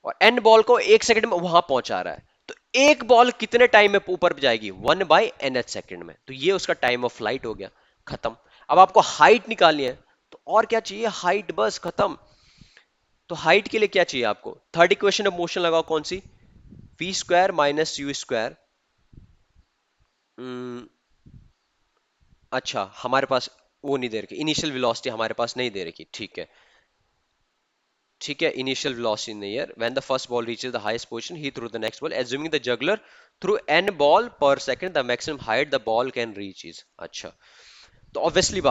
और एन बॉल को एक सेकंड में वहां पहुंचा रहा है, तो एक बॉल कितने टाइम में ऊपर जाएगी, 1/nth सेकंड में। तो ये उसका टाइम ऑफ फ्लाइट हो गया, खत्म। अब आपको हाइट निकालनी है, तो और क्या चाहिए, हाइट, बस खत्म। तो हाइट के लिए क्या चाहिए आपको, थर्ड इक्वेशन ऑफ मोशन लगाओ, कौन सी, v square minus u square. अच्छा हमारे पास वो नहीं दे रखी, इनिशियल वेलोसिटी हमारे पास नहीं दे रखी, ठीक है, ठीक है, इनिशियल वेलोसिटी नहीं है, when the first ball reaches the highest position he threw the next ball, assuming the juggler threw n ball per second the maximum height the ball can reach is. अच्छा, तो obviously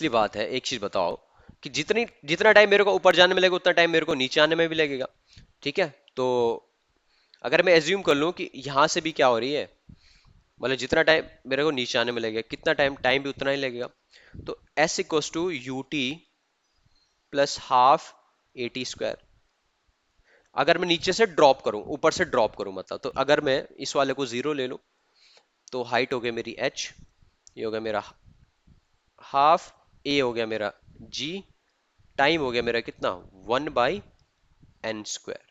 बात है एक चीज बताओ, कि जितना टाइम मेरे को ऊपर जाने में लगेगा उतना टाइम मेरे को नीचे आने में भी लगेगा। ठीक है, तो अगर मैं एज्यूम कर लूं कि यहां से भी क्या हो रही है, मतलब जितना टाइम मेरे को नीचे आने में लगेगा, कितना टाइम, टाइम भी उतना ही लगेगा। तो S equals to U T plus half A T square. अगर मैं नीचे से ड्रॉप करूं, ऊपर से ड्रॉप करूं मतलब, तो अगर मैं इस वाले को जीरो ले लूं, तो हाइट हो गया मेरी एच, ये हो गया मेरा हाफ, ए हो गया मेरा जी, टाइम हो गया मेरा कितना, 1/n स्क्वायर।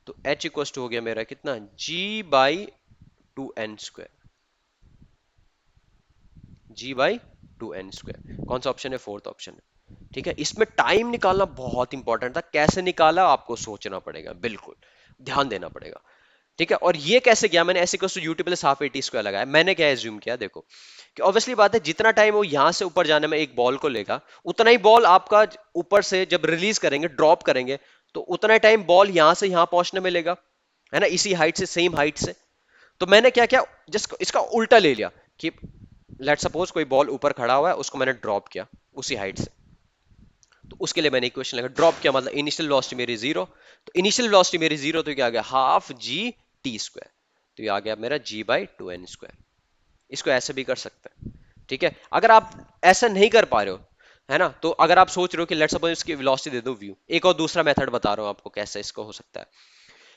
तो एच इक्वस टू हो गया मेरा कितना, g/2n स्क्वायर, g/2n स्क्वायर। कौन सा ऑप्शन है, फोर्थ ऑप्शन है। ठीक है, इसमें टाइम निकालना बहुत इंपॉर्टेंट था, कैसे निकाला आपको सोचना पड़ेगा, बिल्कुल ध्यान देना पड़ेगा। ठीक है, और ये कैसे किया मैंने, ऐसे question UT plus half eighty square लगाया, मैंने क्या एज्यूम किया, देखो कि ऑब्वियसली बात है जितना टाइम वो यहां से ऊपर जाने में एक बॉल को लेगा, उतना ही बॉल आपका ऊपर से जब रिलीज करेंगे, ड्रॉप करेंगे, तो उतना टाइम बॉल यहां से यहां पहुंचने में लेगा, है ना, इसी हाइट से, सेम हाइट से। तो मैंने क्या किया, जस्ट इसका उल्टा ले लिया, कि लेट सपोज कोई बॉल ऊपर खड़ा हुआ है, उसको मैंने ड्रॉप किया उसी हाइट से, तो उसके लिए मैंने इक्वेशन लगा, ड्रॉप किया मतलब इनिशियल वेलोसिटी मेरी जीरो, तो इनिशियल वेलोसिटी मेरी जीरो, तो क्या आ गया, हाफ जी टी स्क्वायर, तो ये आ गया मेरा जी बाई टू एन स्क्वायर। इसको ऐसे भी कर सकते हैं, ठीक है। अगर आप ऐसा नहीं कर पा रहे हो, है ना, तो अगर आप सोच रहे हो कि लेट्स सपोज इसकी वेलोसिटी दे दो व्यू, एक और दूसरा मेथड बता रहा हूं आपको कैसे इसको हो सकता है।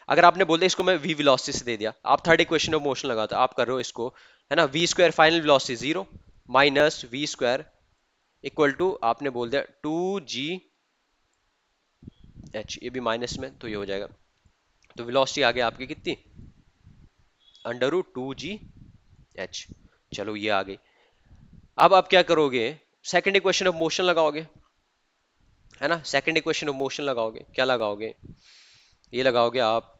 अगर आपने बोल दिया इसको मैं वी वेलोसिटी से दे दिया, आप थर्ड इक्वेशन ऑफ मोशन लगाते आप कर रहे हो इसको, है ना, V square final velocity zero minus V square equal to आपने बोल दिया टू जी एच, ये भी माइनस में तो ये हो जाएगा, तो वेलोसिटी आ गया आपकी कितनी, अंडर रूट टू जी एच। चलो ये आ गई। अब आप क्या करोगे, सेकंड इक्वेशन ऑफ मोशन लगाओगे, है ना, सेकंड इक्वेशन ऑफ मोशन लगाओगे, क्या लगाओगे, ये लगाओगे आप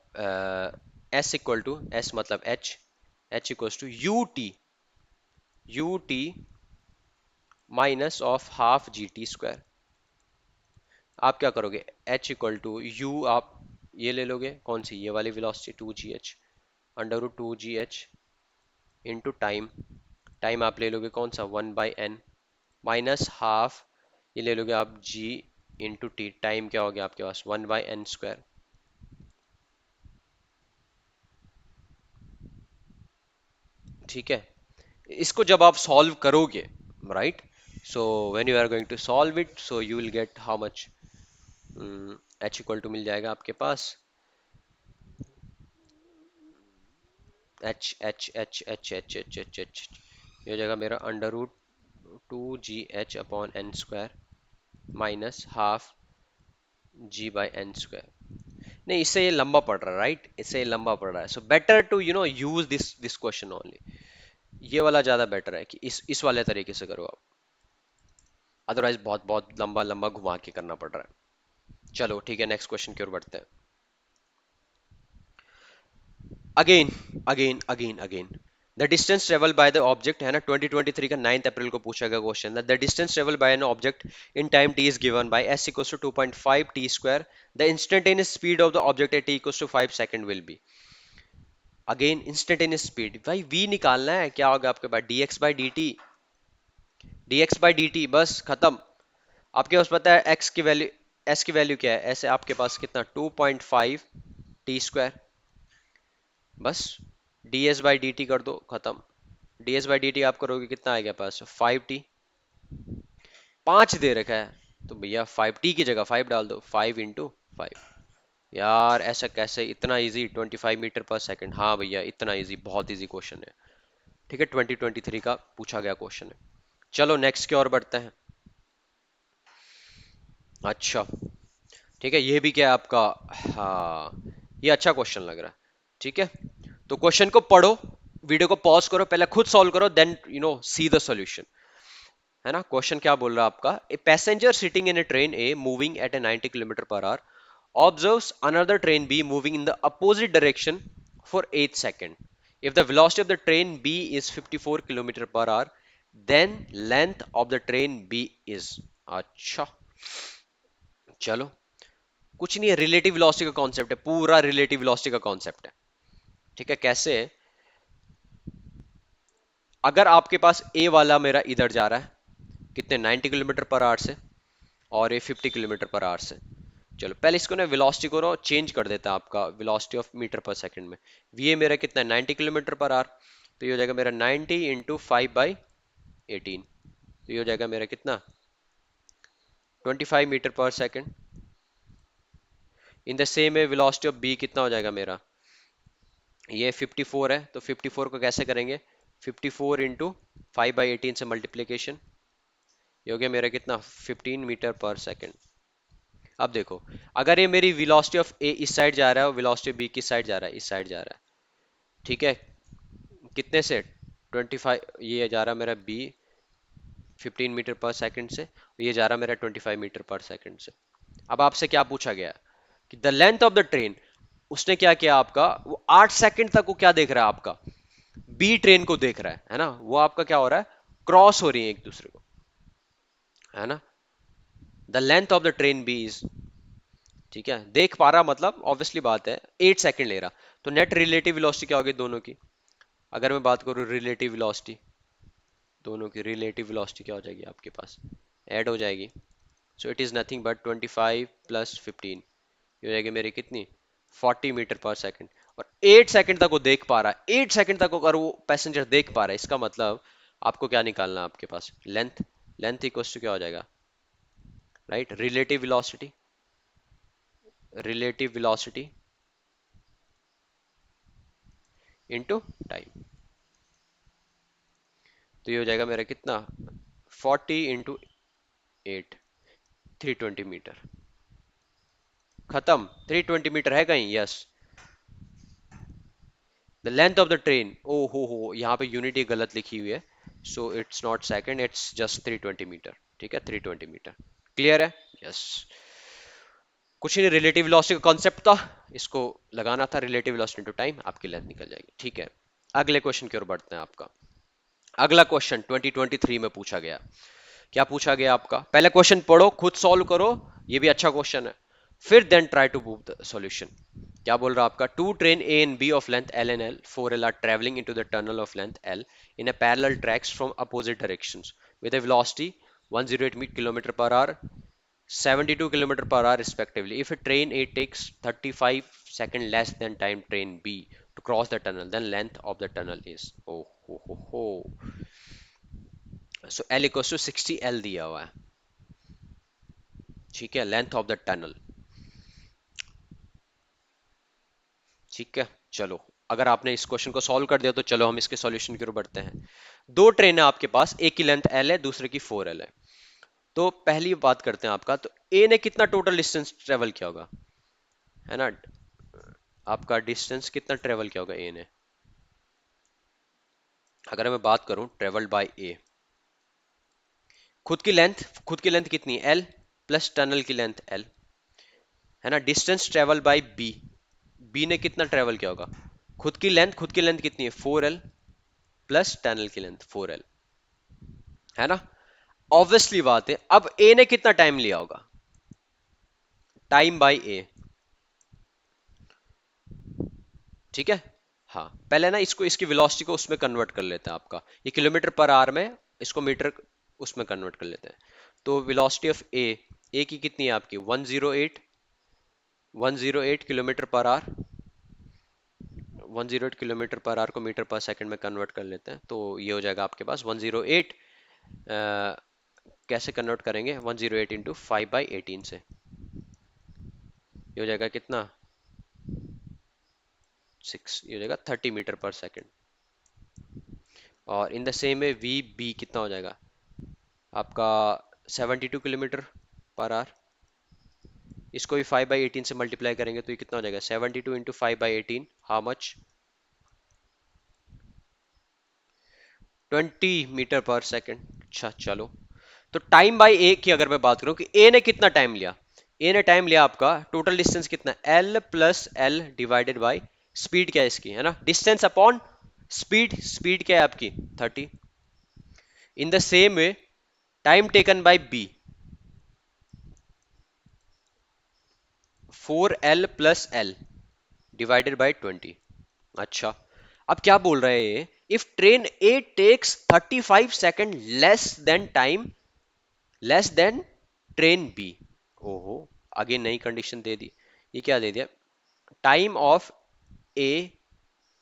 एस इक्वल टू, एस मतलब H, H equal to U T, U T minus of half G T square. आप क्या करोगे, एच इक्वल टू यू, आप ये ले लोगे, कौन सी, ये वाली वेलोसिटी टू जी एच, अंडर रूट टू जी एच इंटू टाइम, टाइम आप ले लोगे कौन सा, one by N minus half, ये ले लोगे आप जी इंटू टी, टाइम क्या हो गया आपके पास, वन बाई एन स्क्वायर। ठीक है, इसको जब आप सॉल्व करोगे, right, so when you are going to solve it, so you will get how much, h equal to मिल जाएगा आपके पास, h h h h h h h h, ये हो जाएगा मेरा under root two ji h upon n square minus half g by n square. नहीं, इससे ये लंबा पड़ रहा है, राइट, इससे ये लंबा पड़ रहा है, so better to use this this question only, ये वाला ज्यादा बेटर है कि इस वाले तरीके से करो आप, अदरवाइज बहुत बहुत लंबा लंबा घुमा के करना पड़ रहा है। चलो ठीक है, नेक्स्ट क्वेश्चन की ओर बढ़ते हैं। Again again again again, the distance travel by the object, है ना, 2023 का 9 अप्रैल को पूछा गया question, the distance travel by an object in time T is given by S equals to 2.5 T square, the instantaneous speed of the object at T equals to 5 second will be. Again instantaneous speed, भाई V निकालना है, क्या होगा आपके पास, dx by D T, dx by D T, बस खत्म। आपके पास पता है x की वैल्यू, s की वैल्यू क्या है, ऐसे आपके पास कितना, 2.5 टी स्क्वायर, बस ds बाई डी टी कर दो, खत्म। ds बाई डी टी आप करोगे कितना आएगा पास, 5t, 5 दे रखा है तो भैया 5t की जगह 5 डाल दो, 5 इंटू 5। यार ऐसा कैसे, इतना इजी, 25 मीटर पर सेकंड, हाँ भैया इतना इजी, बहुत इजी क्वेश्चन है, ठीक है, 2023 का पूछा गया क्वेश्चन है। चलो नेक्स्ट की ओर बढ़ते हैं। अच्छा, ठीक है, ये भी क्या है आपका, हाँ, ये अच्छा क्वेश्चन लग रहा है, ठीक है, तो क्वेश्चन को पढ़ो, वीडियो को पॉज करो, पहले खुद सॉल्व करो, देन सी द सॉल्यूशन, है ना। क्वेश्चन क्या बोल रहा है आपका, a passenger sitting in A train a moving at A 90 kilometre per our observes another train B moving in the opposite direction for 8 seconds. If the velocity of the train B is 54 km per hour, then length of the train B is, अच्छा, चलो, कुछ नहीं है, relative velocity का concept है, पूरा relative velocity का concept है, ठीक है। कैसे, अगर आपके पास ए वाला मेरा इधर जा रहा है कितने, 90 किलोमीटर पर आवर से, और ये 50 किलोमीटर पर आवर से, चलो पहले इसको ना वेलोसिटी को ना चेंज कर देता है, आपका velocity of metre per second में, वी मेरा कितना है, 90 किलोमीटर पर आवर, तो ये हो जाएगा मेरा 90 इंटू 5/18, तो ये हो जाएगा मेरा कितना, 25 metre per second. In the same है वेलोसिटी ऑफ बी कितना हो जाएगा मेरा, ये 54 है, तो 54 को कैसे करेंगे, 54 इंटू 5/18 से मल्टीप्लीकेशन, ये हो गया मेरा कितना, 15 मीटर पर सेकंड। अब देखो, अगर ये मेरी वेलोसिटी ऑफ ए इस साइड जा रहा है और वेलोसिटी बी किस साइड जा रहा है, इस साइड जा रहा है, ठीक है, कितने से, 25, ये जा रहा मेरा बी 15 मीटर पर सेकंड से, ये जा रहा मेरा 25 मीटर पर सेकंड से। अब आपसे क्या पूछा गया कि the length of the train, उसने क्या किया आपका, वो 8 सेकंड तक वो क्या देख रहा है आपका, बी ट्रेन को देख रहा है ना, वो आपका क्या हो रहा है, क्रॉस हो रही है एक दूसरे को, है ना, the length of the train B is, ठीक है, देख पा रहा मतलब ऑब्वियसली बात है, 8 सेकंड ले रहा, तो नेट रिलेटिव वेलोसिटी क्या होगी दोनों की, अगर मैं बात करूं रिलेटिव वेलोसिटी, दोनों की रिलेटिव वेलोसिटी क्या हो जाएगी आपके पास, ऐड हो जाएगी। So it is nothing but 25 plus 15, ये हो जाएगी मेरी कितनी, 40 मीटर पर सेकंड। और 8 सेकंड तक वो देख पा रहा है, 8 सेकंड तक अगर वो पैसेंजर देख पा रहा है, इसका मतलब आपको क्या निकालना है आपके पास, लेंथ। लेंथ इक्वल्स टू क्या हो जाएगा, right, relative velocity, relative velocity into time. तो ये हो जाएगा मेरा कितना, 40 इंटू 8, 320 मीटर। खत्म, 320 मीटर है कहीं, yes. The length of the train, ओ हो, यहाँ पे यूनिट ही गलत लिखी हुई है, so it's not second, it's just 320 metre, ठीक है, 320 मीटर। क्लियर है, यस। कुछ नहीं, रिलेटिव वेलोसिटी का कॉन्सेप्ट था, इसको लगाना था, रिलेटिव वेलोसिटी टू टाइम, आपकी लेंथ निकल जाएगी, ठीक है। अगले क्वेश्चन की ओर बढ़ते हैं आपका। अगला क्वेश्चन 2023 में पूछा गया, क्या पूछा गया आपका, पहले क्वेश्चन पढ़ो, खुद सॉल्व करो, ये भी अच्छा क्वेश्चन है, फिर then try to move the solution. क्या बोल रहा है आपका, two train A and B of length L and L 4L are travelling into the tunnel of length L in a parallel tracks from opposite directions with a velocity 108 kilometre per hour, 72 kilometer per hour respectively. If a train A takes 35 seconds less than time train B to cross the tunnel, then length of the tunnel is, oh ho. So L equals to 60L दिया हुआ है, ठीक है, length of the tunnel, ठीक है। चलो, अगर आपने इस क्वेश्चन को सॉल्व कर दिया तो चलो हम इसके सॉल्यूशन की ओर बढ़ते हैं। दो ट्रेन है आपके पास, एक की लेंथ L है, दूसरे की 4L है। तो पहली बात करते हैं आपका, तो ए ने कितना टोटल डिस्टेंस ट्रेवल किया होगा, है ना, आपका डिस्टेंस कितना ट्रेवल किया होगा ए ने। अगर मैं बात करूं ट्रेवल्ड बाय ए, खुद की लेंथ कितनी है, एल, प्लस टनल की लेंथ एल, है ना, distance travel by B, B ने कितना ट्रेवल किया होगा, खुद की लेंथ कितनी है 4L, प्लस टनल की लेंथ 4L, है ना। ऑब्वियसली बात है, अब ए ने कितना टाइम लिया होगा, टाइम बाय ए, ठीक है। हाँ, पहले ना इसको, इसकी वेलोसिटी को उसमें कन्वर्ट कर लेते हैं, आपका ये किलोमीटर पर आवर में, इसको मीटर उसमें कन्वर्ट कर लेते हैं। तो वेलोसिटी ऑफ ए की कितनी है आपकी, 108 kilometre per our, 108 kilometre per our को मीटर पर सेकंड में कन्वर्ट कर लेते हैं, तो ये हो जाएगा आपके पास 108, कैसे कन्वर्ट करेंगे, 108 इंटू 5/18 से, ये हो जाएगा कितना, 6, ये हो जाएगा 30 मीटर पर सेकंड। और in the same way V B कितना हो जाएगा आपका, 72 किलोमीटर पर आवर, इसको भी 5/18 से मल्टीप्लाई करेंगे तो ये कितना हो जाएगा, 72 into 5/18, how much, 20 metre per second. अच्छा चलो, तो टाइम बाय ए की अगर मैं बात करूं कि ए ने कितना टाइम लिया, ए ने टाइम लिया आपका, टोटल डिस्टेंस कितना, L plus L divided by speed क्या है इसकी, है ना, डिस्टेंस अपॉन स्पीड, स्पीड क्या है आपकी 30। In the same way time taken by B, 4L plus L divided by 20। अच्छा, अब क्या बोल रहे हैं ये, if train A takes 35 second less than time, less than train B, ओहो, आगे नई कंडीशन दे दी, ये क्या दे दिया, time of A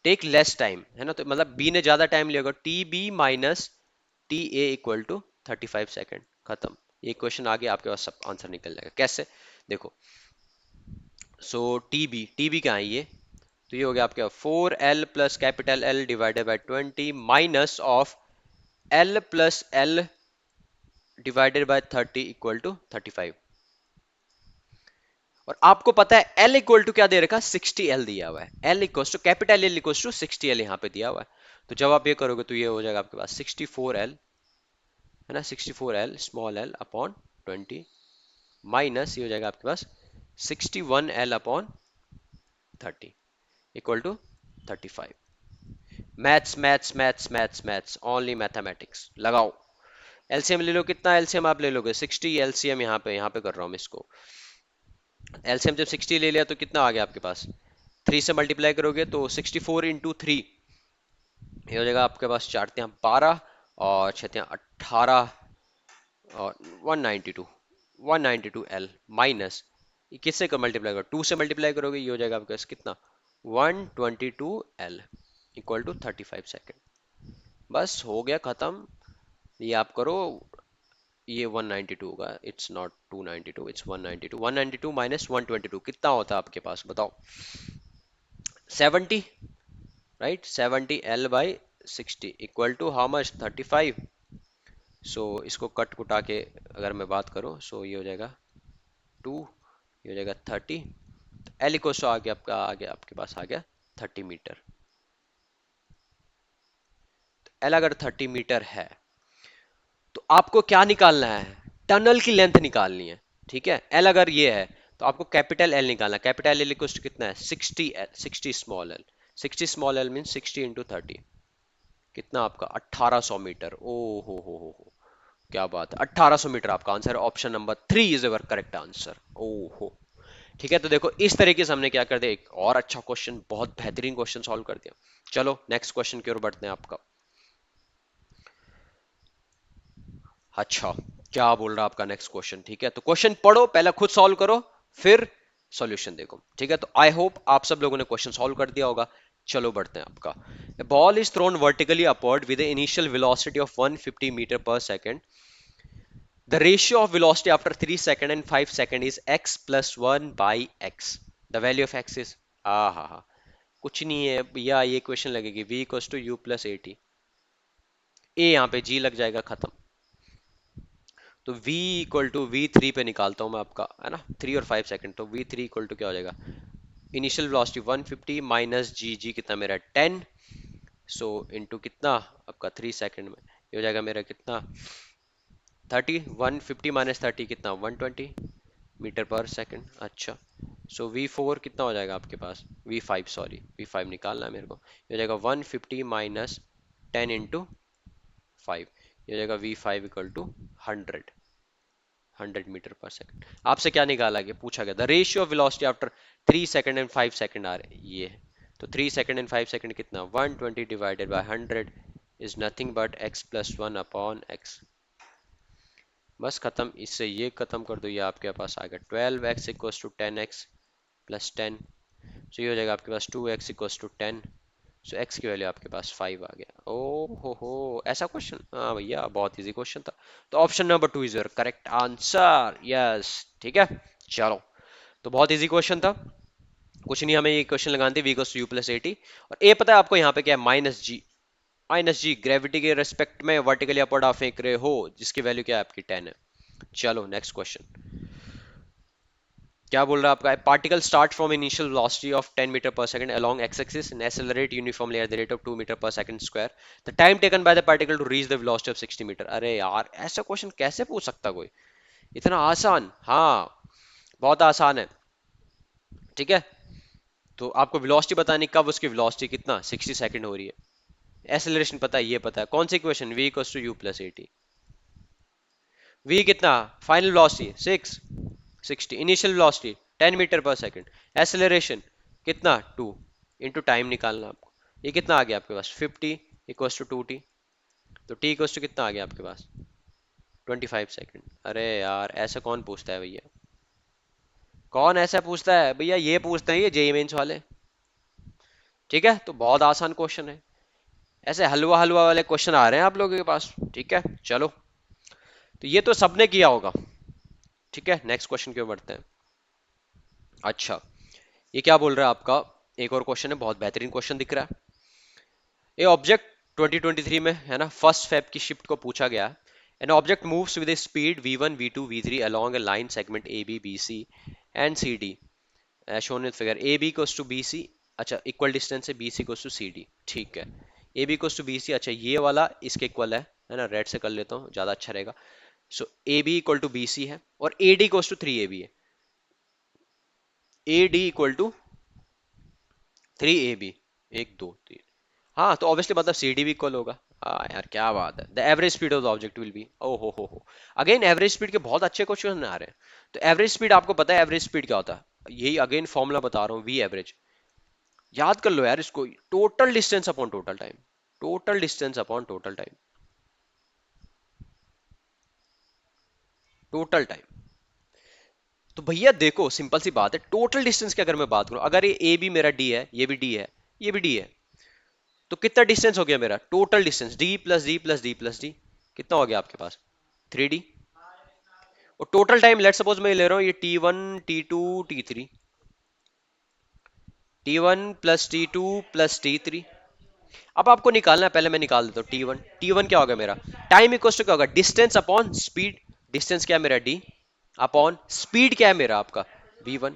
take less time, है ना, तो मतलब बी ने ज्यादा टाइम लिया होगा, T B minus T A equal to 35 second, खत्म। ये क्वेश्चन आगे आपके पास सब आंसर निकल जाएगा, कैसे, देखो, सो टी बी क्या है ये, तो ये हो गया आपका 4L plus capital L divided by 20 minus of L plus L divided by 30 equal to 35। और आपको पता है L इक्वल टू क्या दे रखा, 60L दिया हुआ है, L equal to capital L equal to 60L यहाँ पे दिया हुआ है। तो जब आप ये करोगे तो ये हो जाएगा आपके पास 64L, है ना, 64L small L upon 20 minus ये हो जाएगा आपके पास 61L upon 30 equal to 35। Maths maths maths maths maths only mathematics, लगाओ, एलसीएम ले लो, कितना एलसीएम आप ले लोगे, 60, एलसीएम यहाँ पे कर रहा हूँ मैं इसको, एलसीएम जब 60 ले लिया तो कितना आ गया आपके पास, 3 से मल्टीप्लाई करोगे तो 64 इंटू 3, ये हो जाएगा आपके पास 4 12, और छतियाँ 18 और 192 माइनस, किससे का मल्टीप्लाई करो, 2 से मल्टीप्लाई करोगे, ये हो जाएगा आपके पास कितना, 122L इक्वल टू 35 सेकेंड। बस हो गया खत्म। ये आप करो, ये 192 होगा, इट्स नॉट 292, इट्स 192। 192 माइनस 122 कितना होता है आपके पास बताओ, 70, right, 70L by 60 equal to how much, 35। So इसको कट कुटा के अगर मैं बात करूं, सो ये हो जाएगा 2, ये हो जाएगा 30। एल इक्वल टू आगे आपके पास आ गया 30 मीटर। एल अगर 30 मीटर है तो आपको क्या निकालना है, टनल की लेंथ निकालनी है। ठीक है, एल अगर ये है तो आपको कैपिटल एल निकालना है। कैपिटल एल इक्वल टू कितना है, 60L, 60 small L. 60 small L mean 60 × 30, कितना आपका 1800 मीटर। ओ हो, क्या बात है, 1800 मीटर आपका आंसर है। Option number 3 is our correct answer. ओहो, ठीक है। तो देखो इस तरीके से हमने क्या कर दिया, एक और अच्छा क्वेश्चन, बहुत बेहतरीन क्वेश्चन सॉल्व कर दिया। चलो नेक्स्ट क्वेश्चन की ओर बढ़ते हैं आपका। अच्छा, क्या बोल रहा है आपका नेक्स्ट क्वेश्चन, ठीक है। तो क्वेश्चन पढ़ो पहले, खुद सॉल्व करो, फिर सॉल्यूशन देखो, ठीक है। तो आई होप आप सब लोगों ने क्वेश्चन सॉल्व कर दिया होगा। चलो बढ़ते हैं आपका। Ball is thrown vertically upward with initial velocity of 150 metre per second. The ratio of velocity after 3 second and 5 second is x plus 1 by x. The value of x is, हाँ, कुछ नहीं है भैया, ये क्वेश्चन लगेगी v equals to you plus A t. A यहाँ पे g लग जाएगा, खत्म। तो v इक्वल टू v3 पे निकालता हूँ मैं आपका, है ना, 3 और 5 सेकंड। तो v3 इक्वल टू क्या हो जाएगा, इनिशियल वेलोसिटी 150 माइनस जी कितना मेरा 10, सो इनटू कितना आपका 3 सेकंड में, ये हो जाएगा मेरा कितना 30। 150 माइनस 30 कितना 120 मीटर पर सेकंड। अच्छा, सो V4 कितना हो जाएगा आपके पास, V5, सॉरी V5 निकालना है मेरे को। ये हो जाएगा 150 माइनस 10 × 5, ये हो जाएगा V5 equal to 100 metre per second. आपसे क्या निकाला गया, पूछा गया the ratio of velocity after 3 second and 5 second आ रहे, ये है। तो 3 सेकंड एंड 5 सेकंड कितना, 120 divided by 100 is nothing but x plus 1 upon x। बस खत्म, इससे ये खत्म कर दो, ये आपके पास आ गया 12x equals to 10x plus 10। सो ये हो जाएगा आपके पास 2x equals to 10। So x की वैल्यू आपके पास 5 आ गया। ओ हो, ऐसा क्वेश्चन, हाँ भैया बहुत इजी क्वेश्चन था। तो option number 2 is your correct answer, yes, ठीक है। चलो, तो बहुत इजी क्वेश्चन था, कुछ नहीं, हमें ये क्वेश्चन लगाने थे, v equals to you plus A T. और ए पता है आपको यहाँ पे क्या है, minus G. Minus G gravity के रेस्पेक्ट में वर्टिकली अपवर्ड आप फेंक रहे हो, जिसकी वैल्यू क्या है आपकी 10 है। चलो नेक्स्ट क्वेश्चन, क्या बोल रहा है आपका, particle start from initial velocity of 10 metre per second along x axis and accelerate uniformly at the rate of 2 metre per second square. The time taken by the particle to reach the velocity of 60 metre. अरे यार, ऐसा question कैसे पूछ सकता कोई, इतना आसान। हाँ, बहुत आसान है, ठीक है। तो आपको वेलोसिटी बतानी, कब उसकी वेलोसिटी कितना 60 सेकंड हो रही है, एक्सेलरेशन पता है, ये पता है, कौन सी equation, v equals to you plus A t. v कितना, final velocity 60 initial velocity 10 metre per second, acceleration कितना 2 इंटू टाइम निकालना आपको। ये कितना आ गया आपके पास 50 इक्वल्स टू 2t। तो t इक्वल्स टू कितना आ गया आपके पास 25 सेकंड। अरे यार, ऐसा कौन पूछता है भैया, कौन ऐसा पूछता है भैया, ये पूछते हैं ये जेईई मेंस वाले, ठीक है। तो बहुत आसान क्वेश्चन है, ऐसे हलवा हलवा वाले क्वेश्चन आ रहे हैं आप लोगों के पास, ठीक है। चलो, तो ये तो सबने किया होगा, ठीक है। नेक्स्ट क्वेश्चन क्यों बढ़ते हैं। अच्छा, ये क्या बोल रहा है आपका, एक और क्वेश्चन है, बहुत बेहतरीन क्वेश्चन दिख रहा है। ये ऑब्जेक्ट 2023 में है ना, फर्स्ट फेब की शिफ्ट को पूछा गया। An object moves with speed v1 v2 v3 along a line segment ab bc and cd as shown in figure। ab equals to bc, अच्छा इक्वल डिस्टेंस है, bc equals to cd, ठीक है। ab equals to bc, अच्छा ये वाला इसके equal है ना, रेड से कर लेता हूँ ज्यादा अच्छा रहेगा। सो ab इक्वल टू bc है और ad इक्वल्स टू 3ab है। ad इक्वल टू 3ab, 1 2 3, हाँ तो ऑब्वियसली मतलब सी डी भी इक्वल होगा। हाँ यार, क्या बात है, the average speed of the object will be, ओ हो, अगेन एवरेज स्पीड के बहुत अच्छे क्वेश्चन आ रहे हैं। तो एवरेज स्पीड आपको पता है, एवरेज स्पीड क्या होता है, यही अगेन फॉर्मूला बता रहा हूँ, वी एवरेज, याद कर लो यार इसको, total distance upon total time, total distance upon total time, total time. तो भैया देखो सिंपल सी बात है, टोटल डिस्टेंस की अगर मैं बात करूं, अगर ये ए भी मेरा डी है, ये भी डी है, ये भी डी है, तो कितना डिस्टेंस हो गया मेरा total distance? D plus D plus D plus D, कितना हो गया आपके पास? 3D। और टोटल टाइम लेट सपोज मैं ले रहा हूं ये T1 T2 T3, T1 plus T2 plus T3। अब आपको निकालना है, पहले मैं निकाल देता हूँ T1। T1 क्या होगा मेरा? टाइम इक्वल टू क्या होगा? Distance upon speed. डिस्टेंस क्या है मेरा? D अपॉन स्पीड क्या है मेरा आपका? V1।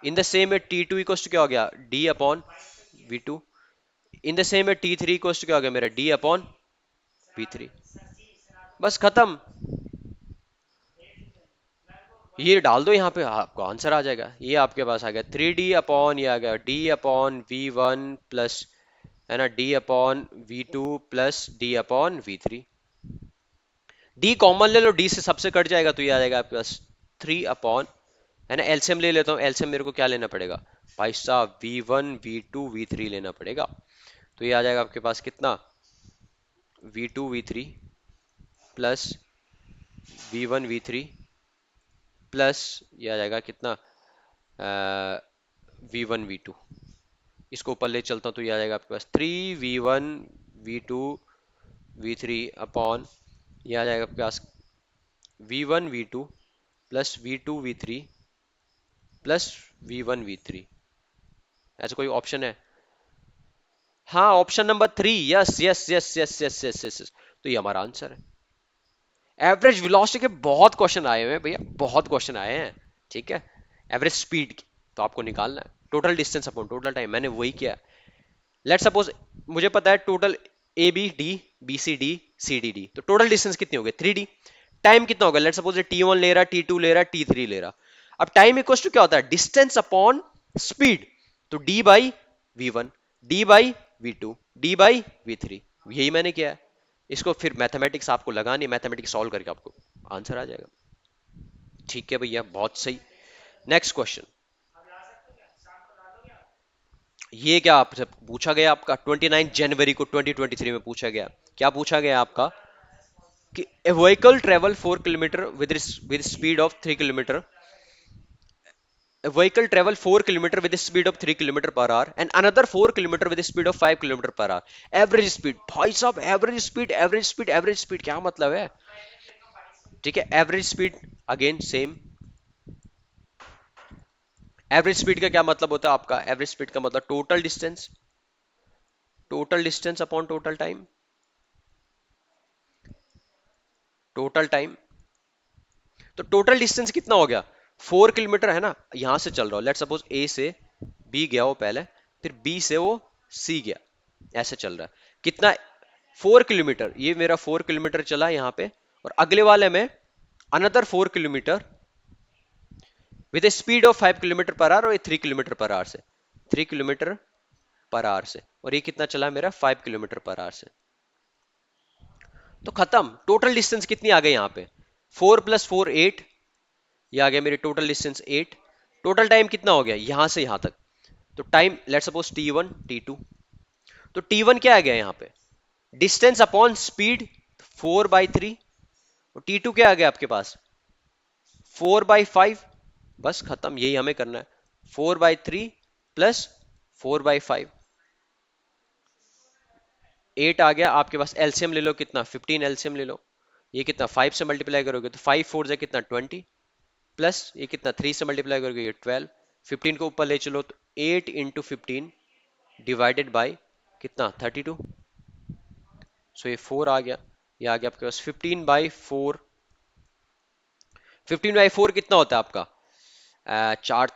इन द सेम में T2 इक्वल टू क्या हो गया? D upon V2। In the same में T3 इक्वल टू क्या हो गया मेरा? D upon V3। बस खत्म। ये डाल दो यहाँ पे, आपको आंसर आ जाएगा। ये आपके पास आ गया 3D अपॉन, ये आ गया D अपॉन V1 प्लस, है ना, D upon V2 plus D upon V3। D common ले लो, D से सबसे कट जाएगा तो ये आ जाएगा आपके पास 3 अपॉन, है ना, एलसीएम ले लेता हूँ। एलसीएम मेरे को क्या लेना पड़ेगा भाई साहब? V1 V2 V3 लेना पड़ेगा। तो ये आ जाएगा आपके पास कितना? V2 V3 plus V1 V3 plus, ये आ जाएगा कितना? V1 V2। इसको ऊपर ले चलता हूँ तो ये आ जाएगा आपके पास 3 V1 V2 V3 अपॉन, ये आ जाएगा आपके पास V1 V2 plus V2 V3 plus V1 V3। ऐसा कोई ऑप्शन है? हाँ, option number 3। Yes yes yes yes yes yes yes. तो ये हमारा आंसर है। एवरेज वेलोसिटी के बहुत क्वेश्चन आए हुए हैं भैया, बहुत क्वेश्चन आए हैं। ठीक है, एवरेज स्पीड की तो आपको निकालना है total distance upon total time. मैंने वही किया। लेट सपोज मुझे पता है total A B D, B C D, C D D, तो टोटल डिस्टेंस कितनी हो गई? 3D। टाइम कितना होगा? लेट सपोज T1 ले रहा, T2 ले रहा, T3 ले रहा। अब टाइम इक्वल टू क्या होता है? Distance upon speed. तो D by V1, D by V2, D by V3। यही मैंने किया है। इसको फिर मैथमेटिक्स आपको लगानी, मैथमेटिक्स सॉल्व करके आपको आंसर आ जाएगा। ठीक है भैया, बहुत सही। Next question. ये क्या आपसे पूछा गया? आपका 29 जनवरी को 2023 में पूछा गया। क्या पूछा गया आपका? कि a vehicle travel 4 kilometre with speed of 3 kilometre, a vehicle travel 4 kilometre with a speed of 3 kilometre per our and another 4 kilometre with a speed of 5 kilometre per our. Average speed, भाई साहब average speed average speed average speed क्या मतलब है? ठीक है, average speed again same. Average speed का क्या मतलब होता है आपका? एवरेज स्पीड का मतलब total distance, total distance upon total time, total time. तो टोटल डिस्टेंस कितना हो गया? 4 किलोमीटर है ना, यहां से चल रहा हूं, लेट सपोज ए से बी गया वो पहले, फिर बी से वो सी गया, ऐसे चल रहा है। कितना? 4 किलोमीटर। ये मेरा 4 किलोमीटर चला यहाँ पे, और अगले वाले में another 4 kilometre with A speed of 5 kilometre per our, और ये 3 किलोमीटर पर आवर से, 3 किलोमीटर पर आवर से, और ये कितना चला मेरा? 5 किलोमीटर पर आवर से। तो खत्म। टोटल डिस्टेंस कितनी आ गई यहाँ पे? 4 प्लस 4 8, ये आ गया मेरी टोटल डिस्टेंस 8। टोटल टाइम कितना हो गया यहां से यहां तक? तो time let suppose T1 T2, तो T1 क्या आ गया यहाँ पे? डिस्टेंस अपॉन स्पीड 4/3, और T2 क्या आ गया आपके पास? 4/5। बस खत्म, यही हमें करना है। 4/3 प्लस 4/5, 8 आ गया आपके पास। एलसीएम ले लो, कितना? 15 एलसीएम ले लो। ये कितना? 5 से मल्टीप्लाई करोगे तो 5 4 से कितना? 20, प्लस ये कितना? 3 से मल्टीप्लाई करोगे ये 12, 15 को ऊपर ले चलो तो 8 इंटू 15 डिवाइडेड बाय कितना? 32। सो ये 4 आ गया। ये आ गया आपके पास 15/4। 15/4 कितना होता है आपका? चार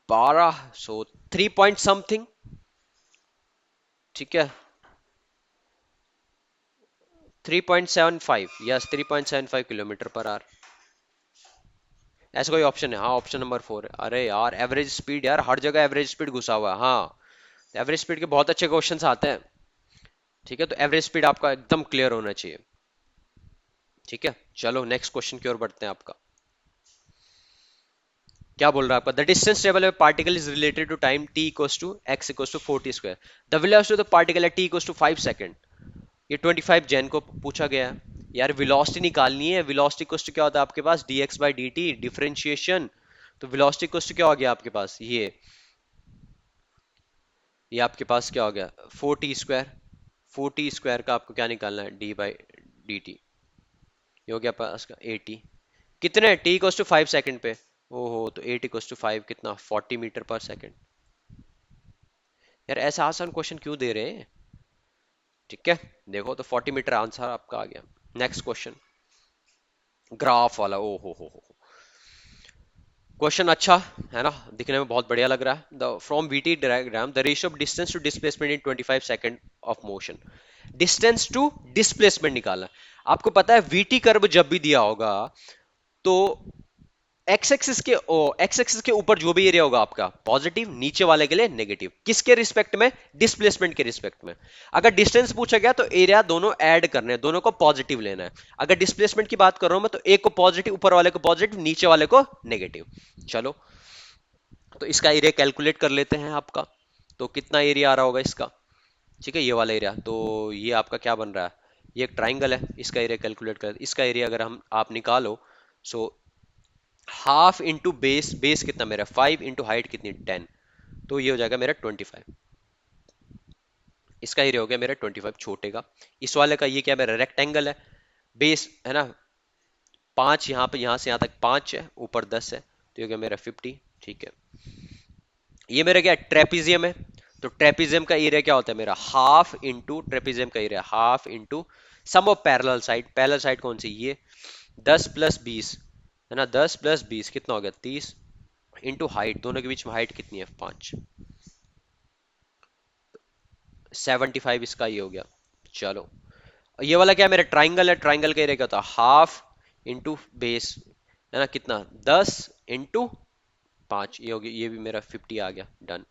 12, सो 3 पॉइंट समथिंग। ठीक है, 3.75, यस 3.75 किलोमीटर पर आवर। ऐसा कोई ऑप्शन है? हाँ, ऑप्शन नंबर 4 है। अरे यार एवरेज स्पीड, यार हर जगह एवरेज स्पीड घुसा हुआ है। हाँ, एवरेज स्पीड के बहुत अच्छे क्वेश्चंस आते हैं। ठीक है, तो एवरेज स्पीड आपका एकदम क्लियर होना चाहिए। ठीक है, चलो नेक्स्ट क्वेश्चन की ओर बढ़ते हैं। आपका क्या बोल रहा है? आपका the distance travel of particle is related to time t equals to x equals to 4t square. The velocity of the particle at t equals to 5 second. ये 25 जैन को पूछा गया है। यार वेलोसिटी निकालनी है। वेलोसिटी कोस्ट क्या होता है आपके पास? dx by dt, differentiation. तो वेलोसिटी कोस्ट क्या हो गया आपके पास? ये आपके पास क्या हो गया? 4t square. 4t स्क्वायर का आपको क्या निकालना है? d by D T. ये हो गया पास का 80। कितने? t इक्वल्स टू 5 सेकंड पे। ओहो, तो 8 इक्वल्स टू 5 कितना? 40 मीटर पर सेकंड। यार ऐसा आसान क्वेश्चन क्यों दे रहे हैं? ठीक है, देखो तो 40 मीटर आंसर आपका आ गया। नेक्स्ट क्वेश्चन, ग्राफ वाला। ओ हो। क्वेश्चन अच्छा है ना, दिखने में बहुत बढ़िया लग रहा है। The from VT diagram the ratio of distance to displacement in 25 second of motion. Distance to displacement निकालना है। आपको पता है वीटी कर्व जब भी दिया होगा तो एक्स एक्सिस के ऊपर जो भी एरिया होगा आपका पॉजिटिव, नीचे वाले के लिए नेगेटिव। किसके रिस्पेक्ट में? डिस्प्लेसमेंट के रिस्पेक्ट में। अगर डिस्टेंस पूछा गया तो एरिया दोनों ऐड करने हैं, दोनों को पॉजिटिव लेना है। अगर डिस्प्लेसमेंट की बात कर रहा हूं मैं तो एक को पॉजिटिव, ऊपर वाले को पॉजिटिव, नीचे वाले को नेगेटिव। चलो, तो इसका एरिया कैलकुलेट कर लेते हैं आपका। तो कितना एरिया आ रहा होगा इसका? ठीक है, ये वाला एरिया। तो ये आपका क्या बन रहा है? ये एक ट्राइंगल है, इसका एरिया कैलकुलेट कर। इसका एरिया अगर हम आप निकालो, so half into base. Base कितना मेरा? 5 इंटू हाइट कितनी? 10। तो ये हो जाएगा मेरा 25। इसका एरिया हो गया मेरा 25 छोटे का। इस वाले का ये क्या मेरा? रेक्टेंगल है। बेस है ना 5, यहाँ पे यहाँ से यहाँ तक 5 है, ऊपर 10 है, तो ये हो गया मेरा 50। ठीक है, ये मेरा क्या? ट्रेपिजियम है। तो ट्रेपिजियम का एरिया क्या होता है मेरा? हाफ इंटू ट्रेपिजियम का area half into sum of parallel side. Parallel side कौन सी? ये 10 प्लस 20 है ना, 10 प्लस 20 कितना हो गया? 30 इंटू हाइट, दोनों के बीच में हाइट कितनी है? 5। 75 इसका ये हो गया। चलो, ये वाला क्या मेरा? ट्राइंगल है। ट्राइंगल का एरिया क्या होता है? हाफ इंटू बेस है ना, कितना? 10 इंटू 5। ये होगी, ये भी मेरा 50 आ गया। डन।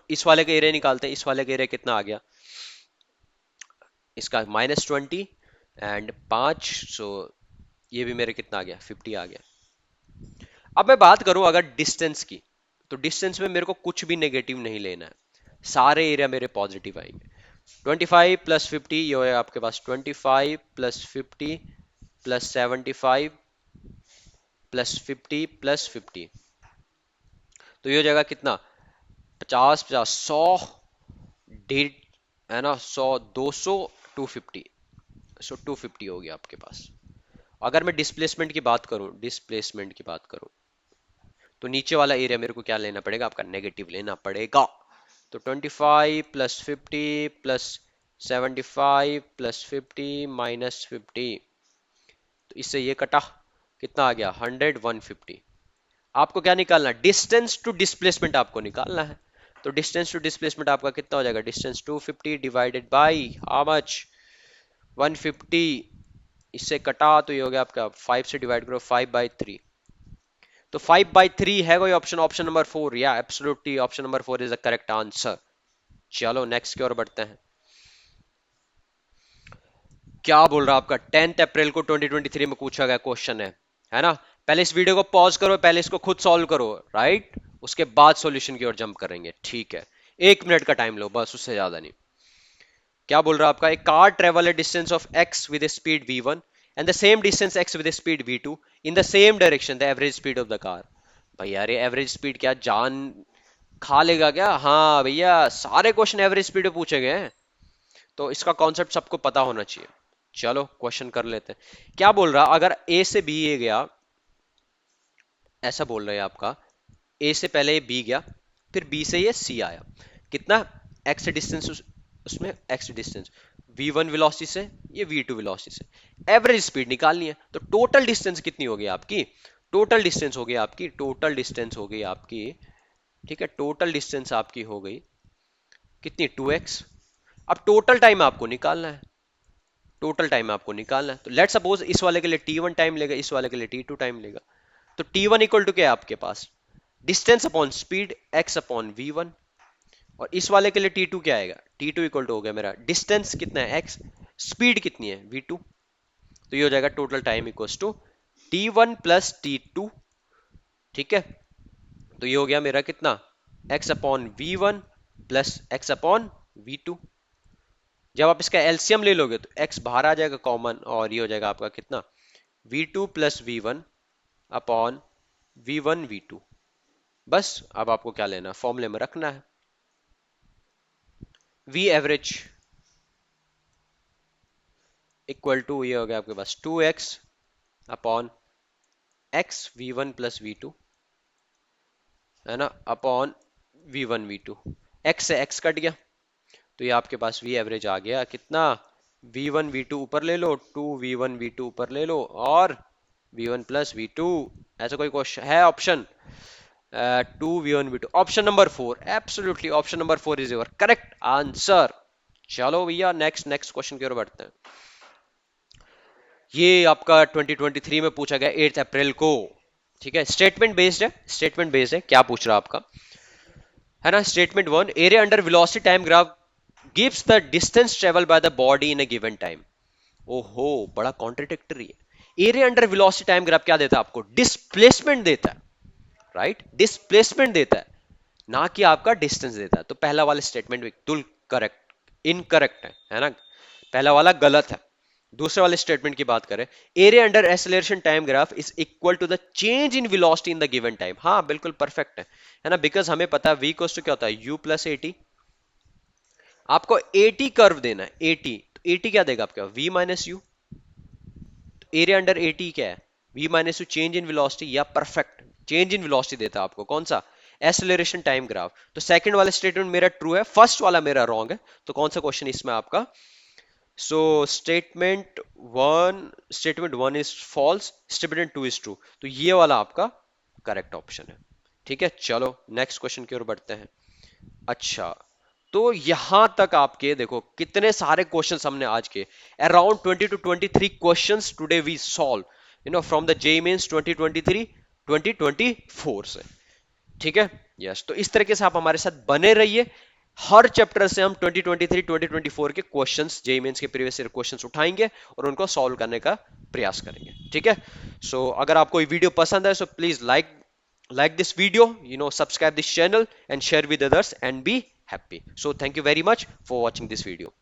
इस वाले का एरिया निकालते हैं। इस वाले का एरिया कितना आ गया इसका? -20 एंड 5, सो ये भी मेरे कितना आ गया? 50 आ गया। अब मैं बात करूं अगर डिस्टेंस की, तो डिस्टेंस में मेरे को कुछ भी नेगेटिव नहीं लेना है, सारे एरिया मेरे पॉजिटिव आएंगे। 25 प्लस 50, ये है आपके पास 25 प्लस 50 प्लस 75 प्लस 50 प्लस 50, तो ये हो जाएगा कितना? 50 50 100, 150 है ना, 100 200 250। सो 250 हो गया आपके पास। अगर मैं डिस्प्लेसमेंट की बात करूं, डिस्प्लेसमेंट की बात करूं तो नीचे वाला एरिया मेरे को क्या लेना पड़ेगा? आपका नेगेटिव लेना पड़ेगा। तो 25 प्लस 50 प्लस 75 प्लस 50 -50, तो इससे ये कटा, कितना आ गया? 100 150। आपको क्या निकालना है? डिस्टेंस टू डिस्प्लेसमेंट आपको निकालना है। तो डिस्टेंस टू डिस्प्लेसमेंट आपका कितना हो जाएगा? Distance 250 divided by how much? 150। इससे कटा तो ये हो गया आपका 5 से डिवाइड करो, 5/3। तो 5/3 है कोई ऑप्शन? ऑप्शन नंबर 4, या absolutely option number 4 is the correct answer. चलो नेक्स्ट की ओर बढ़ते हैं। क्या बोल रहा है आपका? 10 अप्रैल को 2023 में पूछा गया क्वेश्चन है ना। पहले इस वीडियो को पॉज करो, पहले इसको खुद सॉल्व करो, राइट? उसके बाद सॉल्यूशन की ओर जंप करेंगे, ठीक है? 1 मिनट का टाइम लो बस, उससे ज्यादा नहीं। क्या बोल रहा है आपका? एक car travel A distance of x with speed v1 and the same distance x with speed v2 in the same direction, the average speed of the car. भाई यार ये एवरेज स्पीड क्या जान खा लेगा क्या? हाँ भैया, सारे क्वेश्चन एवरेज स्पीड पे पूछे गए हैं, तो इसका कॉन्सेप्ट सबको पता होना चाहिए। चलो क्वेश्चन कर लेते हैं। क्या बोल रहा? अगर ए से बी ए गया, ऐसा बोल रहे हैं आपका, ए से पहले ये बी गया, फिर बी से ये सी आया, कितना? एक्स डिस्टेंस, उसमें एक्स डिस्टेंस v1 वेलोसिटी से, ये v2 वेलोसिटी से, एवरेज स्पीड निकालनी है। तो टोटल डिस्टेंस कितनी होगी आपकी? टोटल डिस्टेंस हो गई आपकी, टोटल डिस्टेंस हो गई आपकी, ठीक है, टोटल डिस्टेंस आपकी हो गई कितनी? 2x। अब टोटल टाइम आपको निकालना है। टोटल टाइम आपको निकालना है, तो लेट सपोज इस वाले के लिए t1 टाइम लेगा, इस वाले के लिए t2 टाइम लेगा। तो t1 इक्वल टू क्या है आपके पास? Distance upon speed x upon v1। और इस वाले के लिए t2 क्या आएगा? t2 इक्वल टू हो गया मेरा डिस्टेंस कितना है x, स्पीड कितनी है v2। तो ये हो जाएगा total time equals to t1 plus t2। ठीक है, तो ये हो गया मेरा कितना? x upon v1 plus x upon v2। जब आप इसका एलसीएम ले लोगे तो x बाहर आ जाएगा कॉमन, और ये हो जाएगा आपका कितना, v2 plus v1 upon v1 v2। बस अब आपको क्या लेना है, फॉर्मूले में रखना है, v एवरेज इक्वल टू, ये हो गया आपके पास 2x upon x v1 plus v2, है ना, अपॉन v1 v2। x से x कट गया तो ये आपके पास v एवरेज आ गया कितना, v1 v2 ऊपर ले लो, 2v1 v2 ऊपर ले लो, और v1 प्लस v2। ऐसा कोई क्वेश्चन है option, 2v1 v2, option number 4, absolutely option number 4 is your correct answer. चलो भैया नेक्स्ट नेक्स्ट क्वेश्चन की ओर बढ़ते हैं। ये आपका 2023 में पूछा गया 8 अप्रैल को, ठीक है, स्टेटमेंट बेस्ड है, स्टेटमेंट बेस्ड है। क्या पूछ रहा है आपका, है ना, statement 1, area under velocity time graph gives the distance travel by the body in a given time. ओहो, बड़ा कॉन्ट्रडिक्टरी है। Area under velocity time graph क्या देता है आपको, डिस्प्लेसमेंट देता है, राइट, डिस्प्लेसमेंट देता है, ना कि आपका डिस्टेंस देता है। तो पहला वाला स्टेटमेंट बिल्कुल करेक्ट, इनकरेक्ट है ना, पहला वाला गलत है। दूसरे वाले स्टेटमेंट की बात करें, area under acceleration time graph is equal to the change in velocity in the given time. हाँ बिल्कुल परफेक्ट है ना, बिकॉज हमें पता है v इक्वल्स टू क्या होता है, u प्लस एटी। आपको एटी कर्व देना है, एटी, तो एटी क्या देगा आपका, v minus you. Area under eighty क्या है, v minus you change in velocity, या परफेक्ट चेंज इन वेलोसिटी देता है आपको, कौन सा, एक्सेलरेशन टाइम ग्राफ। तो सेकंड वाला स्टेटमेंट मेरा ट्रू है, फर्स्ट वाला मेरा रॉन्ग है। तो कौन सा क्वेश्चन इसमें आपका, so statement one is false, statement two is true, तो ये वाला आपका करेक्ट ऑप्शन है। ठीक है, चलो नेक्स्ट क्वेश्चन की ओर बढ़ते हैं। अच्छा, तो यहां तक आपके देखो कितने सारे क्वेश्चंस हमने आज के, around 20 to 23 questions today we solve, from the JEE Mains 2023 2024 से। ठीक है, यस, तो इस तरीके से आप हमारे साथ बने रहिए। हर चैप्टर से हम 2023 2024 के क्वेश्चंस, जेईई मेंस के प्रीवियस ईयर क्वेश्चंस उठाएंगे और उनको सॉल्व करने का प्रयास करेंगे। ठीक है, सो अगर आपको ये वीडियो पसंद है so please like this video, subscribe this channel and share with others and be happy. So thank you very much for watching this video.